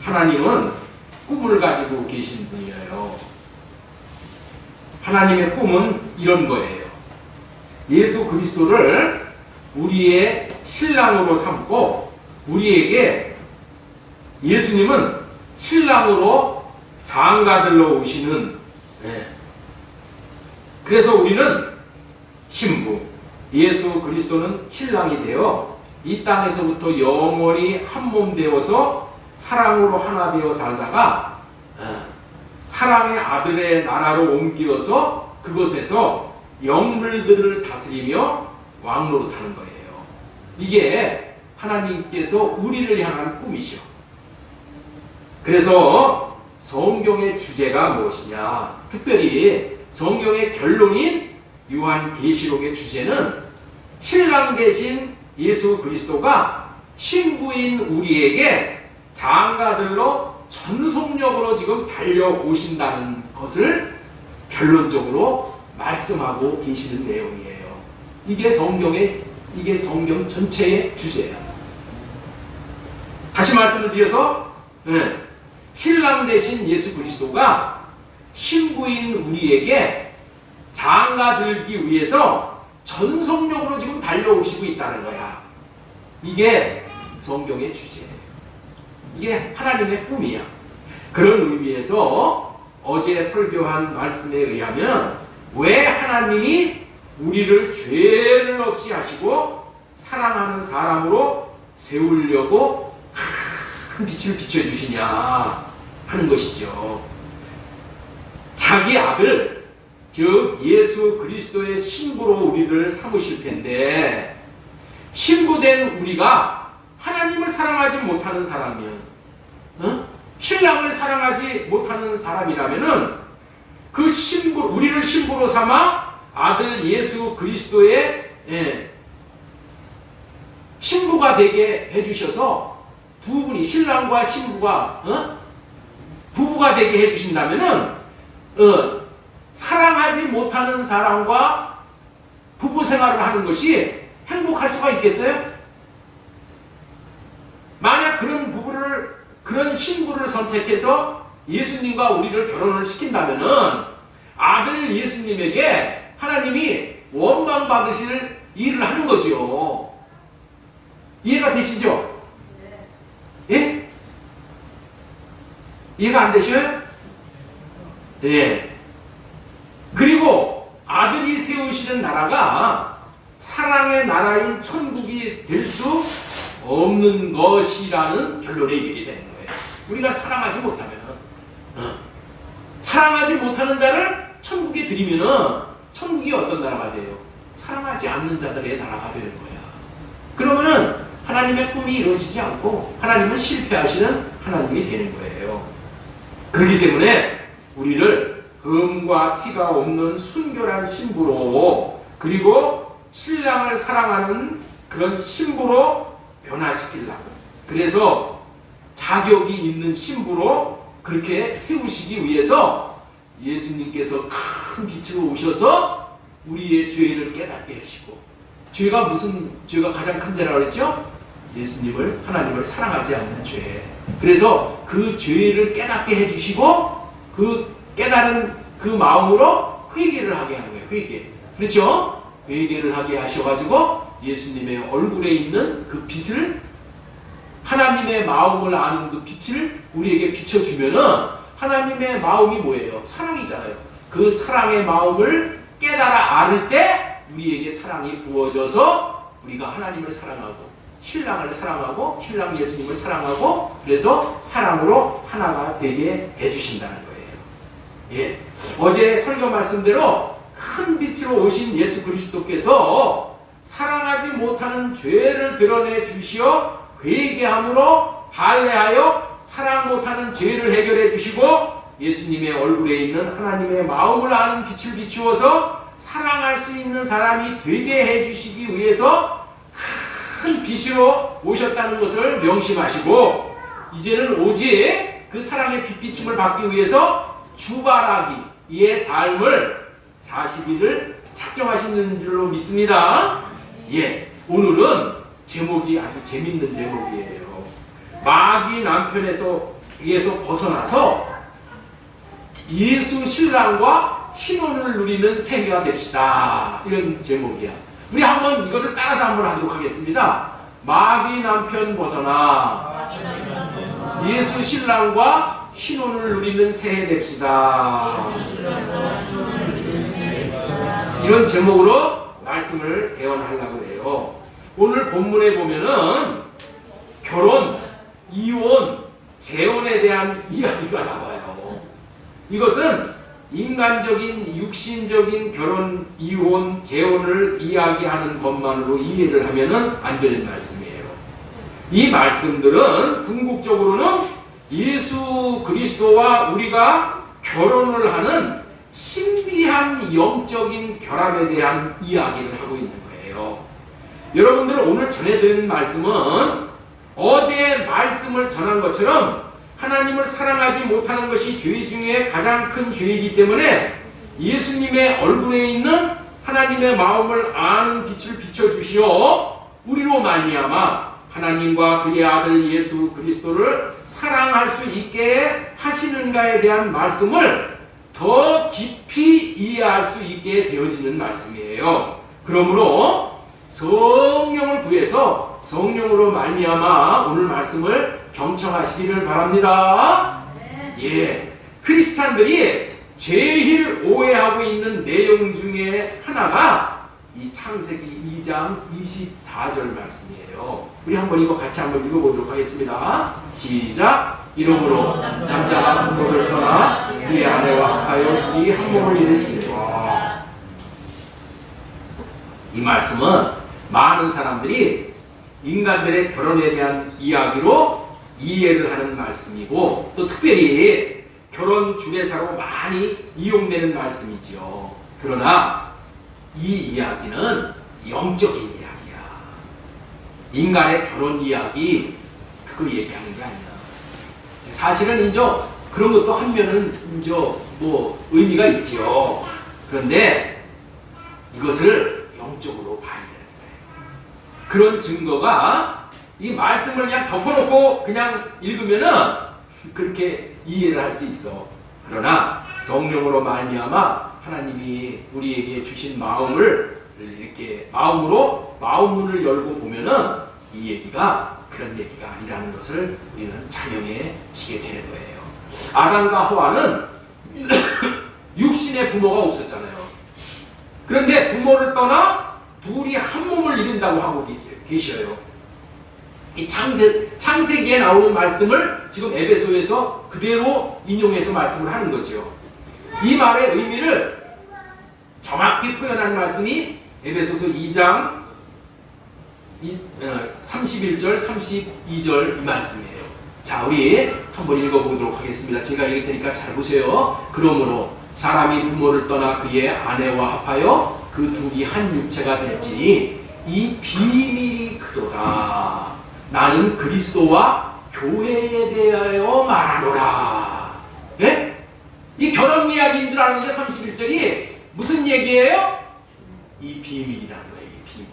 하나님은 꿈을 가지고 계신 분이에요. 하나님의 꿈은 이런 거예요. 예수 그리스도를 우리의 신랑으로 삼고 우리에게 예수님은 신랑으로 장가들러 오시는, 그래서 우리는 신부, 예수 그리스도는 신랑이 되어 이 땅에서부터 영원히 한 몸 되어서 사랑으로 하나 되어 살다가 사랑의 아들의 나라로 옮겨서 그곳에서 영물들을 다스리며 왕노릇하는 거예요. 이게 하나님께서 우리를 향한 꿈이시오. 그래서 성경의 주제가 무엇이냐? 특별히 성경의 결론인 요한계시록의 주제는 신랑 되신 예수 그리스도가 신부인 우리에게 장가들로 전속력으로 지금 달려오신다는 것을 결론적으로 말씀하고 계시는 내용이에요. 이게 성경 전체의 주제야. 다시 말씀을 드려서 신랑 되신 예수 그리스도가 신부인 우리에게 장가들기 위해서 전속력으로 지금 달려오시고 있다는 거야. 이게 성경의 주제예요. 이게 하나님의 꿈이야. 그런 의미에서 어제 설교한 말씀에 의하면 왜 하나님이 우리를 죄를 없이 하시고 사랑하는 사람으로 세우려고 큰 빛을 비춰주시냐 하는 것이죠. 자기 아들, 즉 예수 그리스도의 신부로 우리를 삼으실 텐데, 신부된 우리가 하나님을 사랑하지 못하는 사람이면, 신랑을 사랑하지 못하는 사람이라면은 그 신부, 우리를 신부로 삼아 아들 예수 그리스도의 신부가 되게 해주셔서 두 분이, 신랑과 신부가 부부가 되게 해주신다면은 사랑하지 못하는 사람과 부부 생활을 하는 것이 행복할 수가 있겠어요? 만약 그런 신부를 선택해서 예수님과 우리를 결혼을 시킨다면은 아들 예수님에게 하나님이 원망 받으실 일을 하는 거죠. 이해가 되시죠? 예? 이해가 안 되셔요? 예. 그리고 아들이 세우시는 나라가 사랑의 나라인 천국이 될 수 없는 것이라는 결론에 이르게 되는 거예요. 우리가 사랑하지 못하면은, 사랑하지 못하는 자를 천국에 들이면은 천국이 어떤 나라가 돼요? 사랑하지 않는 자들의 나라가 되는 거야. 그러면은 하나님의 꿈이 이루어지지 않고 하나님은 실패하시는 하나님이 되는 거예요. 그렇기 때문에 우리를 흠과 티가 없는 순결한 신부로, 그리고 신랑을 사랑하는 그런 신부로 변화시키려고, 그래서 자격이 있는 신부로 그렇게 세우시기 위해서 예수님께서 큰 빛으로 오셔서 우리의 죄를 깨닫게 하시고, 죄가 가장 큰 죄라고 그랬죠? 예수님을, 하나님을 사랑하지 않는 죄. 그래서 그 죄를 깨닫게 해주시고 그 깨달은 그 마음으로 회개를 하게 하는 거예요. 회개. 그렇죠? 회개를 하게 하셔가지고 예수님의 얼굴에 있는 그 빛을, 하나님의 마음을 아는 그 빛을 우리에게 비춰주면은, 하나님의 마음이 뭐예요? 사랑이잖아요. 그 사랑의 마음을 깨달아 알을 때 우리에게 사랑이 부어져서 우리가 하나님을 사랑하고 신랑을 사랑하고 신랑 예수님을 사랑하고, 그래서 사랑으로 하나가 되게 해주신다는 거예요. 예. 어제 설교 말씀대로 큰 빛으로 오신 예수 그리스도께서 사랑하지 못하는 죄를 드러내 주시어 회개함으로 할례하여 사랑 못하는 죄를 해결해 주시고, 예수님의 얼굴에 있는 하나님의 마음을 아는 빛을 비추어서 사랑할 수 있는 사람이 되게 해주시기 위해서 큰 빛으로 오셨다는 것을 명심하시고, 이제는 오직 그 사랑의 빛비침을 받기 위해서 주바라기의 삶을 40일을 작정하시는 줄로 믿습니다. 예, 오늘은 제목이 아주 재밌는 제목이에요. 마귀 남편에서 벗어나서 예수 신랑과 신혼을 누리는 세계가 됩시다. 이런 제목이야. 우리 한번 이거를 따라서 한번 하도록 하겠습니다. 마귀 남편 벗어나 예수 신랑과 신혼을 누리는 새해 됩시다. 이런 제목으로 말씀을 대언하려고 해요. 오늘 본문에 보면은 결혼, 이혼, 재혼에 대한 이야기가 나와요. 이것은 인간적인, 육신적인 결혼, 이혼, 재혼을 이야기하는 것만으로 이해를 하면은 안 되는 말씀이에요. 이 말씀들은 궁극적으로는 예수 그리스도와 우리가 결혼을 하는 신비한 영적인 결합에 대한 이야기를 하고 있는 거예요. 여러분들 오늘 전해드리는 말씀은 어제 말씀을 전한 것처럼 하나님을 사랑하지 못하는 것이 죄 중에 가장 큰 죄이기 때문에 예수님의 얼굴에 있는 하나님의 마음을 아는 빛을 비춰주시어 우리로 말미암아 하나님과 그의 아들 예수 그리스도를 사랑할 수 있게 하시는가에 대한 말씀을 더 깊이 이해할 수 있게 되어지는 말씀이에요. 그러므로 성령을 구해서 성령으로 말미암아 오늘 말씀을 경청하시기를 바랍니다. 예, 크리스찬들이 제일 오해하고 있는 내용 중에 하나가 이 창세기 2장 24절 말씀이에요. 우리 한번 이거 같이 한번 읽어보도록 하겠습니다. 시작. 이러므로 남자가 부모를 떠나 그의 아내와 합하여 둘이 한 몸을 이루리라. 이 말씀은 많은 사람들이 인간들의 결혼에 대한 이야기로 이해를 하는 말씀이고 또 특별히 결혼 주례사로 많이 이용되는 말씀이지요. 그러나 이 이야기는 영적인 이야기야. 인간의 결혼 이야기 그거 얘기하는 게 아니야. 사실은 이제 그런 것도 한 면은 이제 뭐 의미가 있지요. 그런데 이것을 영적으로 봐야 되는 거예요. 그런 증거가 이 말씀을 그냥 덮어놓고 그냥 읽으면은 그렇게 이해를 할 수 있어. 그러나 성령으로 말미암아 하나님이 우리에게 주신 마음을 이렇게 마음으로 마음문을 열고 보면은 이 얘기가 그런 얘기가 아니라는 것을 우리는 자명해지게 되는 거예요. 아담과 하와는 육신의 부모가 없었잖아요. 그런데 부모를 떠나 둘이 한 몸을 이룬다고 하고 계셔요. 이 창세기에 나오는 말씀을 지금 에베소에서 그대로 인용해서 말씀을 하는 거죠. 이 말의 의미를 정확히 표현한 말씀이 에베소서 2장 31절, 32절 이 말씀이에요. 자, 우리 한번 읽어보도록 하겠습니다. 제가 읽을 테니까 잘 보세요. 그러므로 사람이 부모를 떠나 그의 아내와 합하여 그 둘이 한 육체가 될지니 이 비밀이 크도다. 나는 그리스도와 교회에 대하여 말하노라. 네? 이 결혼 이야기인 줄 아는데 31절이 무슨 얘기예요? 이 비밀이라는 거예요. 이 비밀.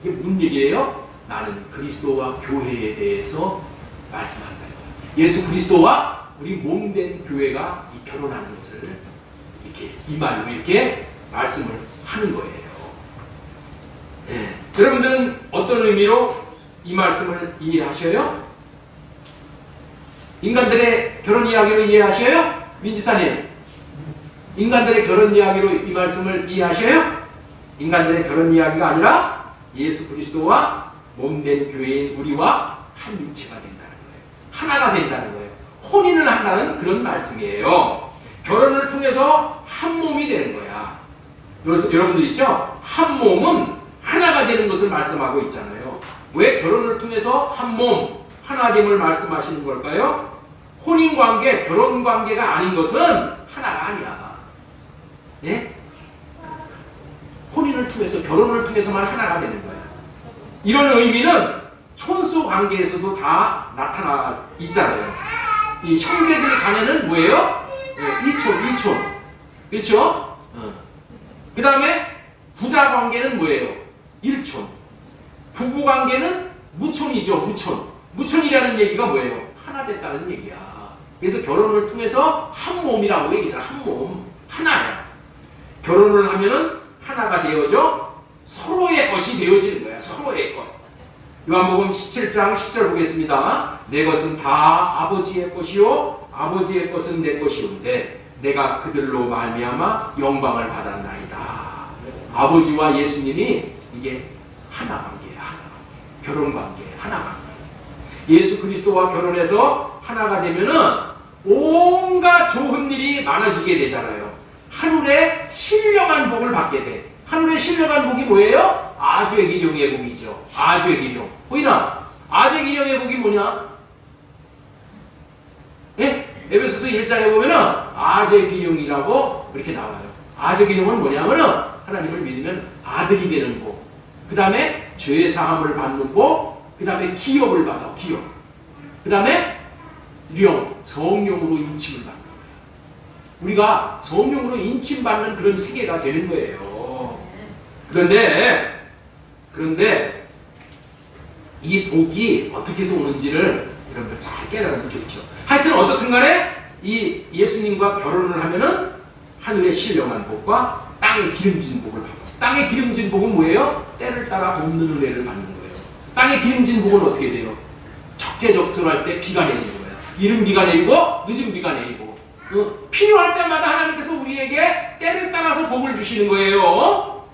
이게 무슨 얘기예요? 나는 그리스도와 교회에 대해서 말씀한다. 예수 그리스도와 우리 몸된 교회가 이 결혼하는 것을 이렇게 이 말로 이렇게 말씀을 하는 거예요. 네. 여러분들은 어떤 의미로 이 말씀을 이해하셔요? 인간들의 결혼 이야기로 이해하셔요? 민지사님, 인간들의 결혼 이야기로 이 말씀을 이해하셔요? 인간들의 결혼 이야기가 아니라 예수 그리스도와 몸된 교회인 우리와 한 육체가 된다는 거예요. 하나가 된다는 거예요. 혼인을 한다는 그런 말씀이에요. 결혼을 통해서 한 몸이 되는 거야. 그래서 여러분들 있죠? 한 몸은 하나가 되는 것을 말씀하고 있잖아요. 왜 결혼을 통해서 한 몸, 하나됨을 말씀하시는 걸까요? 혼인관계, 결혼관계가 아닌 것은 하나가 아니야. 예? 혼인을 통해서, 결혼을 통해서만 하나가 되는 거야. 이런 의미는 촌수 관계에서도 다 나타나 있잖아요. 이 형제들 간에는 뭐예요? 이촌. 그렇죠? 그 다음에 부자 관계는 뭐예요? 일촌. 부부 관계는 무촌이죠. 무촌이라는 얘기가 뭐예요? 하나 됐다는 얘기야. 그래서 결혼을 통해서 한 몸이라고 얘기해요. 한 몸, 하나야. 결혼을 하면은 하나가 되어져 서로의 것이 되어지는 거야. 서로의 것. 요한복음 17장 10절 보겠습니다. 내 것은 다 아버지의 것이요 아버지의 것은 내 것이온데 내가 그들로 말미암아 영광을 받았나이다. 아버지와 예수님이 이게 하나 관계야. 하나 관계. 결혼 관계. 하나 관계. 예수 그리스도와 결혼해서 하나가 되면은 온갖 좋은 일이 많아지게 되잖아요. 하늘의 신령한 복을 받게 돼. 하늘의 신령한 복이 뭐예요? 아주의 기령의 복이죠. 아주의 기령. 보이나? 아주의 기령의 복이 뭐냐? 예? 에베소서 1장에 보면은 아주의 기령이라고 이렇게 나와요. 아주의 기령은 뭐냐면은 하나님을 믿으면 아들이 되는 복. 그 다음에 죄 사함을 받는 복. 그 다음에 기업을 받아. 기업. 그 다음에 령, 성령으로 인침을 받는 거예요. 우리가 성령으로 인침받는 그런 세계가 되는 거예요. 그런데 이 복이 어떻게 해서 오는지를 여러분들 잘 깨달으면 좋죠. 하여튼 어떻든 간에 이 예수님과 결혼을 하면은 하늘의 신령한 복과 땅의 기름진 복을 받아요. 땅의 기름진 복은 뭐예요? 때를 따라 돕는 은혜를 받는 거예요. 땅의 기름진 복은 어떻게 돼요? 적재적소할 때 비가 내리는 거예요. 이른 비가 내리고 늦은 비가 내리고 필요할 때마다 하나님께서 우리에게 때를 따라서 복을 주시는 거예요.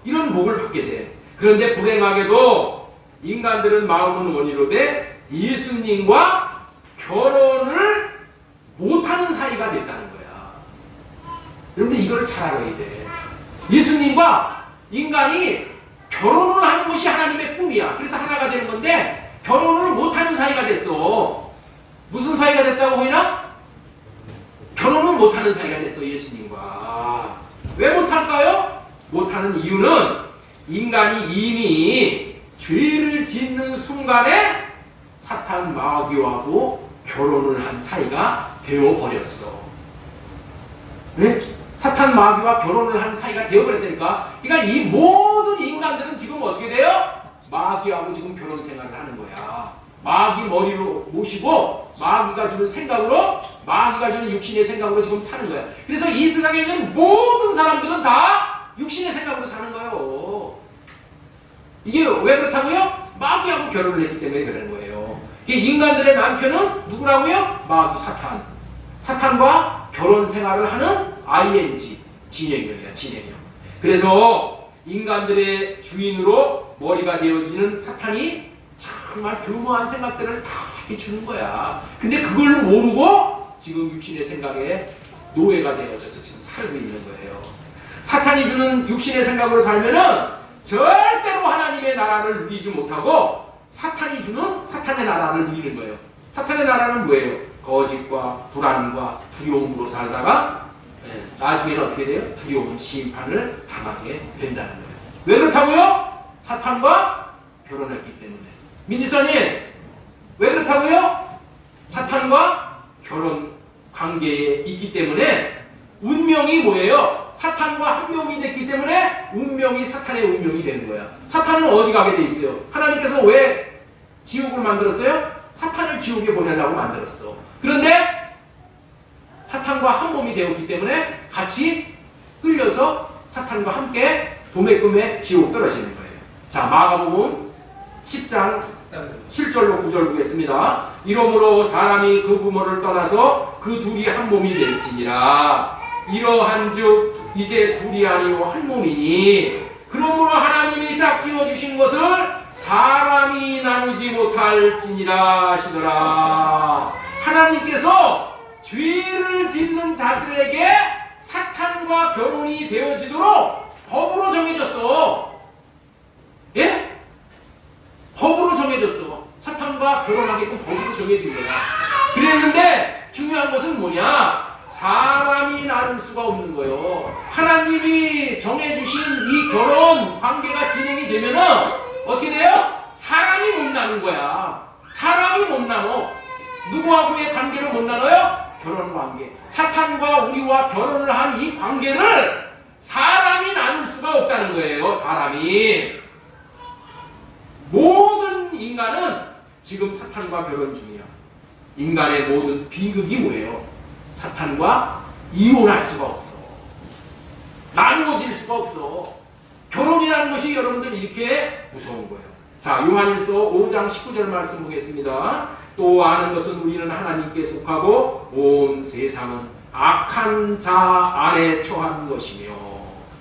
이런 복을 받게 돼. 그런데 불행하게도 인간들은 마음은 원이로되 예수님과 결혼을 못하는 사이가 됐다는 거야. 여러분들 이걸 잘 알아야 돼. 예수님과 인간이 결혼을 하는 것이 하나님의 꿈이야. 그래서 하나가 되는 건데 결혼을 못하는 사이가 됐어. 무슨 사이가 됐다고 보이나? 결혼을 못하는 사이가 됐어. 예수님과. 왜 못할까요? 못하는 이유는 인간이 이미 죄를 짓는 순간에 사탄 마귀하고 결혼을 한 사이가 되어버렸어. 왜? 사탄 마귀와 결혼을 한 사이가 되어버렸다니까. 그러니까 이 모든 인간들은 지금 어떻게 돼요? 마귀하고 지금 결혼 생활을 하는 거야. 마귀 머리로 모시고 마귀가 주는 생각으로, 마귀가 주는 육신의 생각으로 지금 사는 거야. 그래서 이 세상에 있는 모든 사람들은 다 육신의 생각으로 사는 거예요. 이게 왜 그렇다고요? 마귀하고 결혼을 했기 때문에 그러는 거예요. 인간들의 남편은 누구라고요? 마귀, 사탄. 사탄과 결혼 생활을 하는 ing, 진행형이야, 진행형. 그래서 인간들의 주인으로 머리가 되어지는 사탄이 정말 교묘한 생각들을 다 이렇게 주는 거야. 근데 그걸 모르고 지금 육신의 생각에 노예가 되어져서 지금 살고 있는 거예요. 사탄이 주는 육신의 생각으로 살면은 절대로 하나님의 나라를 누리지 못하고 사탄이 주는 사탄의 나라를 누리는 거예요. 사탄의 나라는 뭐예요? 거짓과 불안과 두려움으로 살다가 나중에는 어떻게 돼요? 두려운 심판을 당하게 된다는 거예요. 왜 그렇다고요? 사탄과 결혼했기 때문에. 민지선님, 왜 그렇다고요? 사탄과 결혼 관계에 있기 때문에 운명이 뭐예요? 사탄과 한 명이 됐기 때문에 운명이 사탄의 운명이 되는 거야. 사탄은 어디 가게 돼 있어요? 하나님께서 왜 지옥을 만들었어요? 사탄을 지옥에 보내려고 만들었어. 그런데 사탄과 한 몸이 되었기 때문에 같이 끌려서 사탄과 함께 도매금의 지옥 떨어지는 거예요. 자, 마가복음 10장 7절로 9절 보겠습니다. 이러므로 사람이 그 부모를 떠나서 그 둘이 한 몸이 될지니라. 이러한즉 이제 둘이 아니요 한 몸이니 그러므로 하나님이 짝지어 주신 것을 사람이 나누지 못할지니라 하시더라. 하나님께서 죄를 짓는 자들에게 사탄과 결혼이 되어지도록 법으로 정해졌어. 예? 법으로 정해졌어. 사탄과 결혼하게끔 법으로 정해진 거야. 그랬는데 중요한 것은 뭐냐? 사람이 나눌 수가 없는 거예요. 하나님이 정해주신 이 결혼 관계가 진행이 되면은 어떻게 돼요? 사람이 못 나눈 거야. 사람이 못 나눠. 누구하고의 관계를 못 나눠요? 결혼 관계. 사탄과 우리와 결혼을 한 이 관계를 사람이 나눌 수가 없다는 거예요. 사람이. 모든 인간은 지금 사탄과 결혼 중이야. 인간의 모든 비극이 뭐예요? 사탄과 이혼할 수가 없어. 나누어질 수가 없어. 결혼이라는 것이 여러분들 이렇게 무서운 거예요. 자, 요한일서 5장 19절 말씀 보겠습니다. 또 아는 것은 우리는 하나님께 속하고 온 세상은 악한 자 안에 처한 것이며.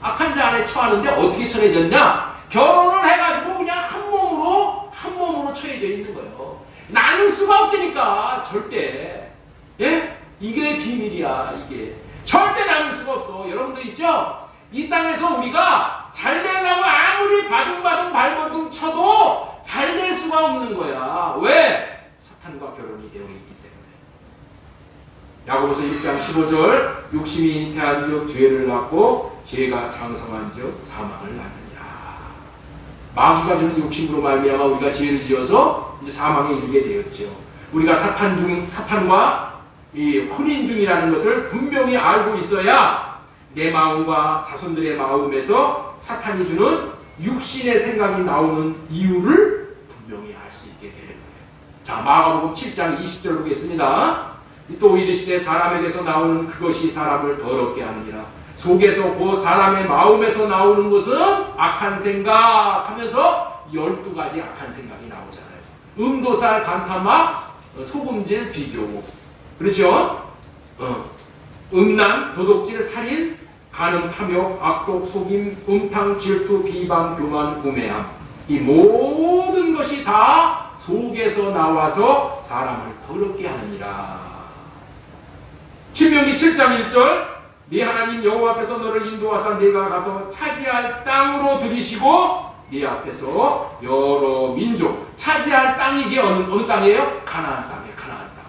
악한 자 안에 처하는데 어떻게 처해졌냐? 결혼을 해가지고 그냥 한 몸으로 처해져 있는 거예요. 나눌 수가 없다니까. 절대. 예? 이게 비밀이야. 이게 절대 나눌 수가 없어. 여러분들 있죠? 이 땅에서 우리가 잘 되려고 아무리 바둥바둥 발버둥 쳐도 잘 될 수가 없는 거야. 왜? 사탄과 결혼이 되어 있기 때문에. 야고보서 1장 15절 욕심이 잉태한즉 죄를 낳고 죄가 장성한즉 사망을 낳느니라. 마귀가 주는 욕심으로 말미암아 우리가 죄를 지어서 이제 사망에 이르게 되었죠. 우리가 사탄과 이 혼인 중이라는 것을 분명히 알고 있어야 내 마음과 자손들의 마음에서 사탄이 주는 육신의 생각이 나오는 이유를 분명히 알 수 있게 되는 거예요. 자, 마가복음 7장 20절 보겠습니다. 또 이르시되 사람에게서 나오는 그것이 사람을 더럽게 하느니라. 속에서 그 사람의 마음에서 나오는 것은 악한 생각 하면서 12가지 악한 생각이 나오잖아요. 음도살, 간탐악, 소금질, 비교. 그렇죠? 음란, 도둑질, 살인, 간음, 탐욕, 악독, 속임, 음탕, 질투, 비방, 교만, 우매함. 이 모든 것이 다 속에서 나와서 사람을 더럽게 하느니라. 신명기 7장 1절 네 하나님 여호와 앞에서 너를 인도하사 네가 가서 차지할 땅으로 들이시고 네 앞에서 여러 민족 차지할 땅이 이게 어느 땅이에요? 가나안 땅이에요. 가나안 땅.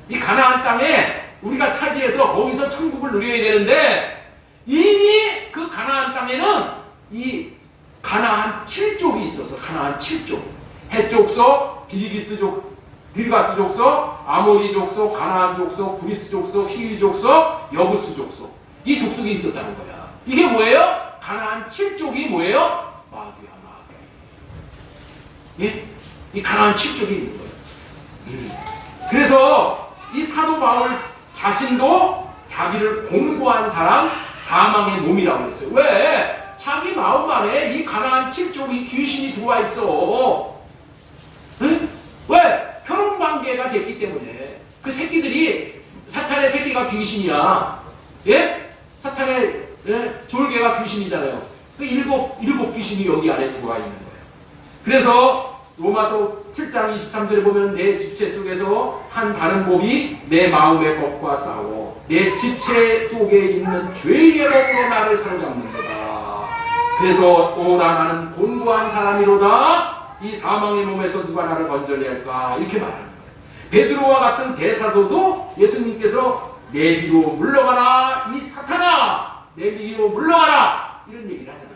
이 가나안 땅에 우리가 차지해서 거기서 천국을 누려야 되는데 이미 그 가나안 땅에는 이 가나안 7족이 있어서 가나안 7족 헷족속, 기르가스 족속, 아모리 족속, 가나안 족속, 브리스 족속, 히위 족속, 여부스 족속. 이 족속이 있었다는 거야. 이게 뭐예요? 가나안 7족이 뭐예요? 마귀야, 마귀. 예? 이 가나안 7족이 있는 거예요. 그래서 이 사도 바울 자신도 자기를 공고한 사람, 사망의 몸이라고 했어요. 왜? 자기 마음 안에 이 가나안 7족이 귀신이 들어와 있어. 응? 왜? 결혼 관계가 됐기 때문에. 그 새끼들이, 사탄의 새끼가 귀신이야. 예? 사탄의 졸개가 귀신이잖아요. 그 일곱 귀신이 여기 안에 들어와 있는 거예요. 그래서 로마서 7장 23절에 보면 내 지체 속에서 한 다른 법이 내 마음의 법과 싸워 내 지체 속에 있는 죄의 법으로 나를 사로잡는 거다. 그래서 오라 나는 곤고한 사람이로다. 이 사망의 몸에서 누가 나를 건져낼까? 이렇게 말하는 거예요. 베드로와 같은 대사도도 예수님께서 내 뒤로 물러가라 이 사탄아, 내 뒤로 물러가라 이런 얘기를 하잖아요.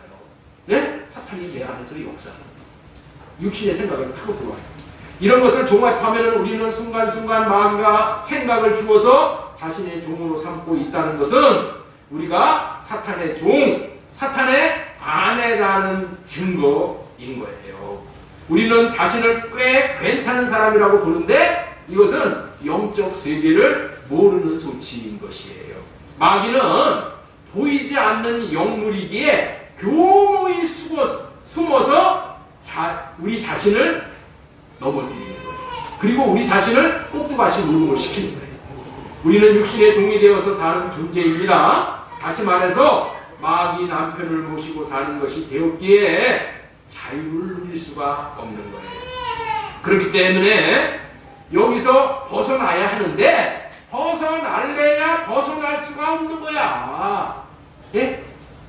네? 사탄이 내 안에서 역사하는 거예요. 육신의 생각을 타고 들어왔습니다. 이런 것을 종합하면 우리는 순간순간 마귀가 생각을 주어서 자신의 종으로 삼고 있다는 것은 우리가 사탄의 종, 사탄의 아내라는 증거인 거예요. 우리는 자신을 꽤 괜찮은 사람이라고 보는데 이것은 영적 세계를 모르는 소치인 것이에요. 마귀는 보이지 않는 영물이기에 교묘히 숨어서 우리 자신을 넘어뜨리는 거예요. 그리고 우리 자신을 꼭두가시 노름을 시키는 거예요. 우리는 육신의 종이 되어서 사는 존재입니다. 다시 말해서 마귀 남편을 모시고 사는 것이 되었기에 자유를 누릴 수가 없는 거예요. 그렇기 때문에 여기서 벗어나야 하는데 벗어날래야 벗어날 수가 없는 거야. 예?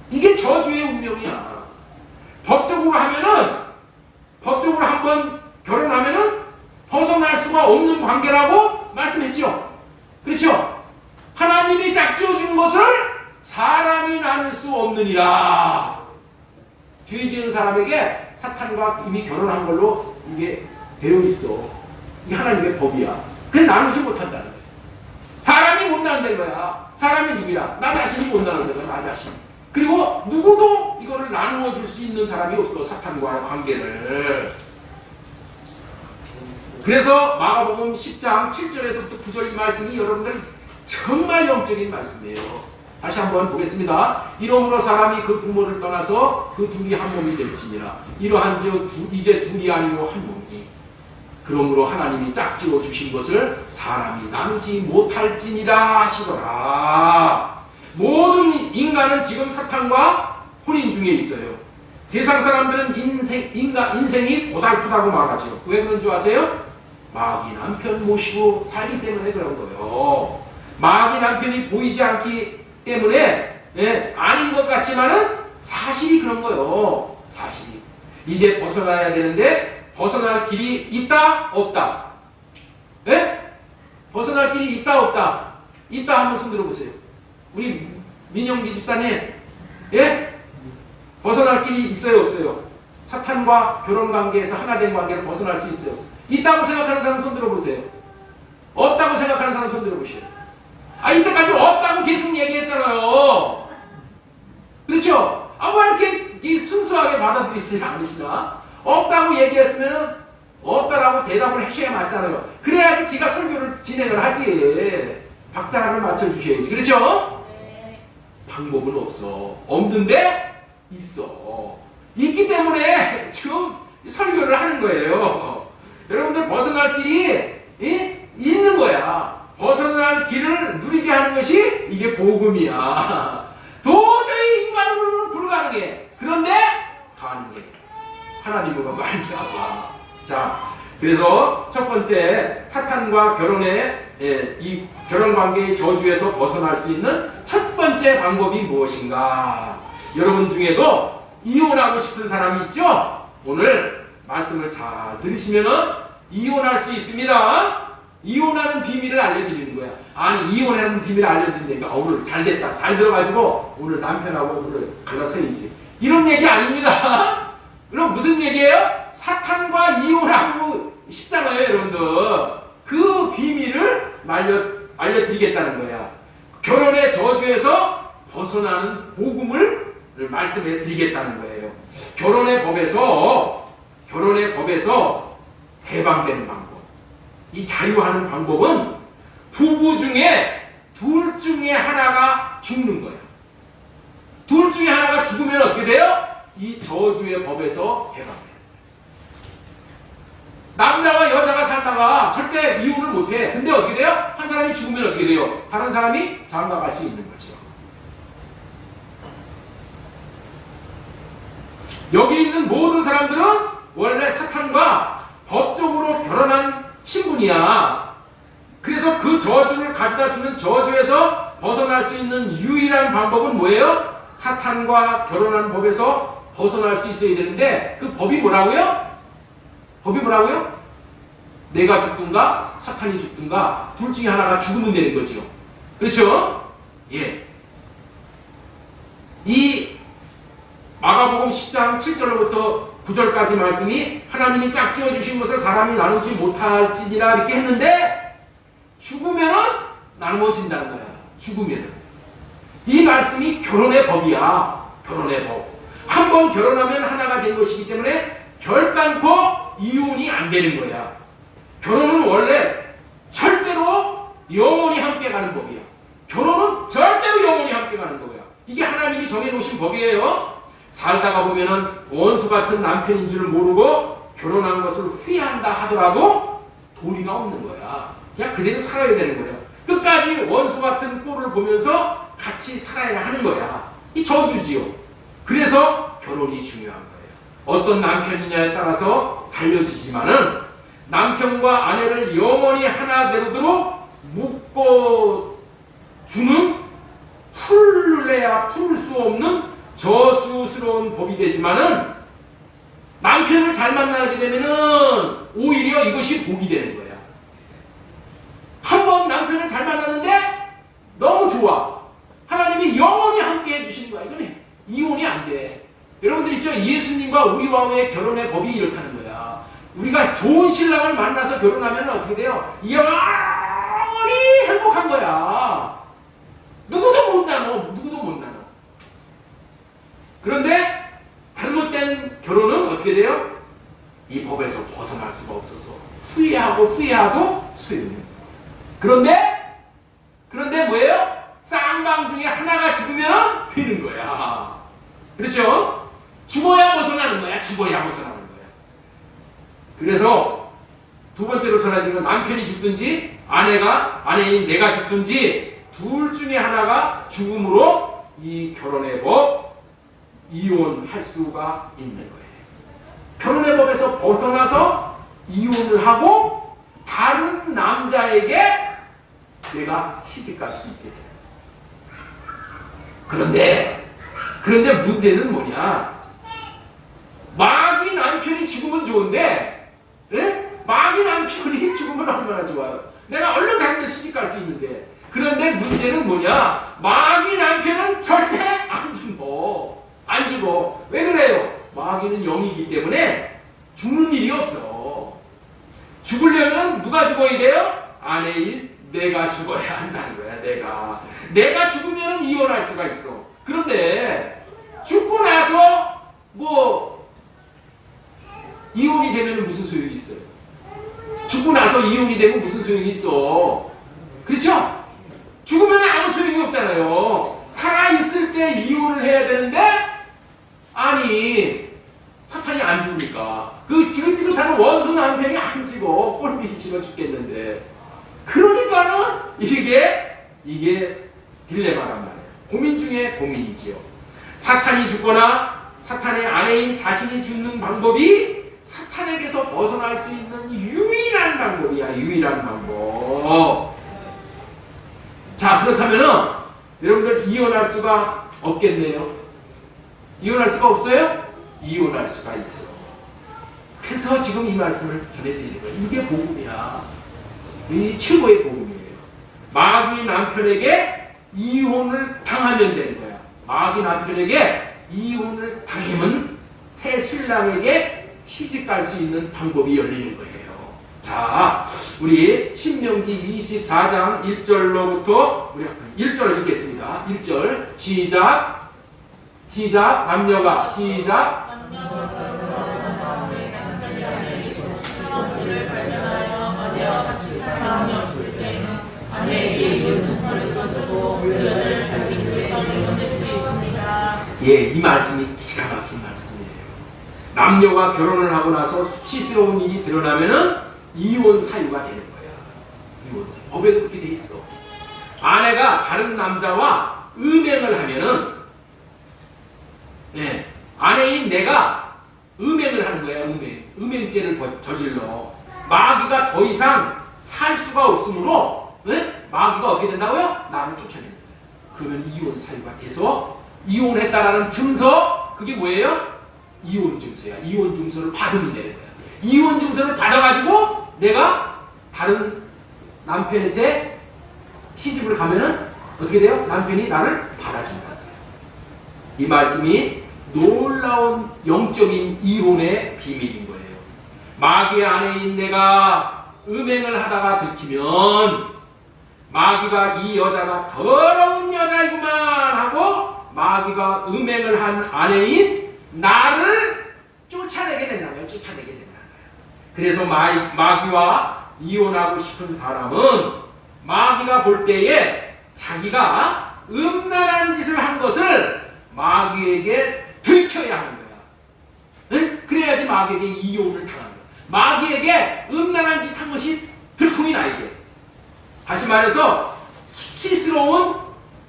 이게 저주의 운명이야. 법적으로 한번 결혼하면은 벗어날 수가 없는 관계라고 말씀했죠. 그렇죠? 하나님이 짝지어준 것을 사람이 나눌 수 없느니라. 죄 지은 사람에게 사탄과 이미 결혼한 걸로 이게 되어 있어. 이게 하나님의 법이야. 그래 나누지 못한다는 거야. 사람이 못 나눈다는 거야. 사람이 누구야? 나 자신이 못 나눈다는 거야. 나 자신. 그리고 누구도 이거를 나누어 줄 수 있는 사람이 없어. 사탄과의 관계를. 그래서 마가복음 10장 7절에서부터 9절 이 말씀이 여러분들 정말 영적인 말씀이에요. 다시 한번 보겠습니다. 이러므로 사람이 그 부모를 떠나서 그 둘이 한 몸이 될지니라. 이러한즉 이제 둘이 아니요 한 몸이. 그러므로 하나님이 짝지어 주신 것을 사람이 나누지 못할지니라 하시더라. 모든 인간은 지금 사탄과 혼인 중에 있어요. 세상 사람들은 인생이 고달프다고 말하죠. 왜 그런 줄 아세요? 마귀 남편 모시고 살기 때문에 그런 거예요. 마귀 남편이 보이지 않기 때문에 아닌 것 같지만은 사실이 그런 거예요. 사실이. 이제 벗어나야 되는데 벗어날 길이 있다 없다. 벗어날 길이 있다 없다. 있다 한번 손 들어보세요. 우리 민영기 집사님, 벗어날 길이 있어요 없어요? 사탄과 결혼 관계에서 하나된 관계를 벗어날 수 있어요 없어요? 있다고 생각하는 사람 손 들어보세요. 없다고 생각하는 사람 손 들어보세요. 이때까지 없다고 계속 얘기했잖아요. 그렇죠? 뭐 이렇게 순수하게 받아들이지 않으시나? 없다고 얘기했으면 없다라고 대답을 하셔야 맞잖아요. 그래야지 지가 설교를 진행을 하지. 박자를 맞춰주셔야지. 그렇죠? 방법은 없어. 없는데 있어. 있기 때문에 지금 설교를 하는 거예요. 여러분들 벗어날 길이 있는 거야. 벗어날 길을 누리게 하는 것이 이게 복음이야. 도저히 인간으로는 불가능해. 그런데 가능해. 하나님으로 말미암아. 자, 그래서 첫 번째 사탄과 이 결혼 관계의 저주에서 벗어날 수 있는 첫 번째 방법이 무엇인가? 여러분 중에도 이혼하고 싶은 사람이 있죠? 오늘 말씀을 잘 들으시면은 이혼할 수 있습니다. 이혼하는 비밀을 알려드리는 거야. 이혼하는 비밀을 알려드리니까 오늘 잘 됐다. 잘 들어가지고 오늘 남편하고 오늘 갈라서야지. 이런 얘기 아닙니다. 그럼 무슨 얘기예요? 사탄과 이혼하고 싶잖아요, 여러분들. 그 비밀을 알려드리겠다는 거야. 결혼의 저주에서 벗어나는 복음을 말씀해 드리겠다는 거예요. 결혼의 법에서 해방되는 방법. 이 자유하는 방법은 부부 중에 둘 중에 하나가 죽는 거야. 둘 중에 하나가 죽으면 어떻게 돼요? 이 저주의 법에서 해방돼요. 남자와 여자가 살다가 절대 이혼을 못해. 근데 어떻게 돼요? 한 사람이 죽으면 어떻게 돼요? 다른 사람이 장가갈 수 있는 거죠. 여기 있는 모든 사람들은 원래 사탄과 법적으로 결혼한 신분이야. 그래서 그 저주를 가져다 주는 저주에서 벗어날 수 있는 유일한 방법은 뭐예요? 사탄과 결혼한 법에서 벗어날 수 있어야 되는데 그 법이 뭐라고요? 내가 죽든가 사탄이 죽든가 둘 중에 하나가 죽으면 되는 거죠. 그렇죠? 예. 이 마가복음 10장 7절로부터 9절까지 말씀이 하나님이 짝지어 주신 것을 사람이 나누지 못할지니라 이렇게 했는데 죽으면은 나누어진다는 거야. 죽으면은. 이 말씀이 결혼의 법이야. 결혼의 법. 한 번 결혼하면 하나가 된 것이기 때문에 결단코 이혼이 안 되는 거야. 결혼은 원래 절대로 영원히 함께 가는 법이야. 결혼은 절대로 영원히 함께 가는 거야. 이게 하나님이 정해놓으신 법이에요. 살다가 보면은 원수 같은 남편인 줄 모르고 결혼한 것을 후회한다 하더라도 도리가 없는 거야. 그냥 그대로 살아야 되는 거야. 끝까지 원수 같은 꼴을 보면서 같이 살아야 하는 거야. 이 저주지요. 그래서 결혼이 중요한 거예요. 어떤 남편이냐에 따라서 달려지지만은 남편과 아내를 영원히 하나 되도록 묶어주는 풀래야 풀 수 없는 저수스러운 법이 되지만은 남편을 잘 만나게 되면은 오히려 이것이 복이 되는 거야. 한 번 남편을 잘 만났는데 너무 좋아. 하나님이 영원히 함께 해주시는 거야. 이거는 이혼이 안 돼. 여러분들 있죠? 예수님과 우리와의 결혼의 법이 이렇다는 거야. 우리가 좋은 신랑을 만나서 결혼하면 어떻게 돼요? 영원히 행복한 거야. 누구도 못 나눠. 그런데 잘못된 결혼은 어떻게 돼요? 이 법에서 벗어날 수가 없어서 후회하고 후회하도 소용이 없는 거예요. 그런데 뭐예요? 쌍방 중에 하나가 죽으면 되는 거야. 그렇죠? 죽어야 벗어나는 거야. 죽어야 벗어나는 거야. 그래서 두 번째로 전해드린 건 남편이 죽든지 아내인 내가 죽든지 둘 중에 하나가 죽음으로 이 결혼의 법 이혼할 수가 있는 거예요. 결혼의 법에서 벗어나서 이혼을 하고 다른 남자에게 내가 시집갈 수 있게 돼요. 그런데 문제는 뭐냐? 마귀 남편이 죽으면 좋은데, 마귀 남편이 죽으면 얼마나 좋아요? 내가 얼른 다른 데 시집갈 수 있는데. 그런데 문제는 뭐냐? 마귀 남편은 절대 안 죽어. 왜 그래요? 마귀는 영이기 때문에 죽는 일이 없어. 죽으려면 누가 죽어야 돼요? 아내인 내가 죽어야 한다는 거야. 내가 죽으면 이혼할 수가 있어. 그런데 죽고 나서 이혼이 되면 무슨 소용이 있어요? 죽고 나서 이혼이 되면 무슨 소용이 있어? 그렇죠? 죽으면 아무 소용이 없잖아요. 살아있을 때 이혼을 해야 되는데, 아니 사탄이 안 죽으니까 그 지긋지긋하는 원수 남편이 안 죽어. 꼴보기 싫어 죽겠는데. 그러니까는 이게 딜레마란 말이에요. 고민 중에 고민이지요. 사탄이 죽거나 사탄의 아내인 자신이 죽는 방법이 사탄에게서 벗어날 수 있는 유일한 방법이야. 유일한 방법. 자, 그렇다면은 여러분들 이혼할 수가 없겠네요. 이혼할 수가 없어요? 이혼할 수가 있어. 그래서 지금 이 말씀을 전해드리는 거예요. 이게 복음이야. 이 최고의 복음이에요. 마귀 남편에게 이혼을 당하면 되는 거야. 마귀 남편에게 이혼을 당하면 새 신랑에게 시집갈 수 있는 방법이 열리는 거예요. 자, 우리 신명기 24장 1절로부터 우리 1절 읽겠습니다. 1절 시작. 남녀가 시작. 예, 이 말씀이 기가 막힌 말씀이에요. 남녀가 결혼을 하고 나서 수치스러운 일이 드러나면은 이혼 사유가 되는 거야. 이혼 사유. 법에 그렇게 돼 있어. 아내가 다른 남자와 음행을 하면은, 아내인 내가 음행을 하는 거야. 음행죄를 저질러. 마귀가 더 이상 살 수가 없으므로, 마귀가 어떻게 된다고요? 나를 쫓아내는 거야. 그러면 이혼 사유가 돼서 이혼했다라는 증서, 그게 뭐예요? 이혼 증서야. 이혼 증서를 받으면 되는 거야. 이혼 증서를 받아가지고 내가 다른 남편한테 시집을 가면은 어떻게 돼요? 남편이 나를 받아준다는 거야. 이 말씀이 놀라운 영적인 이혼의 비밀인 거예요. 마귀의 아내인 내가 음행을 하다가 들키면 마귀가 이 여자가 더러운 여자이구만 하고 마귀가 음행을 한 아내인 나를 쫓아내게 된다는 거예요. 그래서 마귀와 이혼하고 싶은 사람은 마귀가 볼 때에 자기가 음란한 짓을 한 것을 마귀에게 들켜야 하는 거야. 그래야지 마귀에게 이혼을 당하는 거야. 마귀에게 음란한 짓 한 것이 들통이 나게. 다시 말해서 수치스러운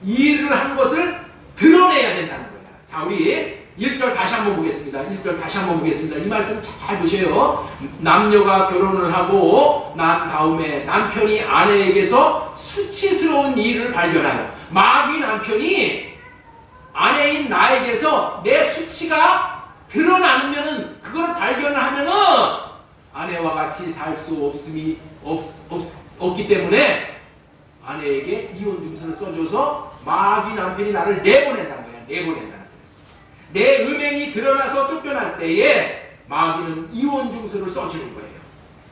일을 한 것을 드러내야 된다는 거야. 자, 우리 1절 다시 한번 보겠습니다. 이 말씀 잘 보세요. 남녀가 결혼을 하고 난 다음에 남편이 아내에게서 수치스러운 일을 발견하여 마귀 남편이 아내인 나에게서 내 수치가 드러나면은 그걸 발견을 하면은 아내와 같이 살 수 없기 때문에 아내에게 이혼 증서를 써줘서 마귀 남편이 나를 내보낸다는 거야. 내 음행이 드러나서 쫓겨날 때에 마귀는 이혼 증서를 써주는 거예요.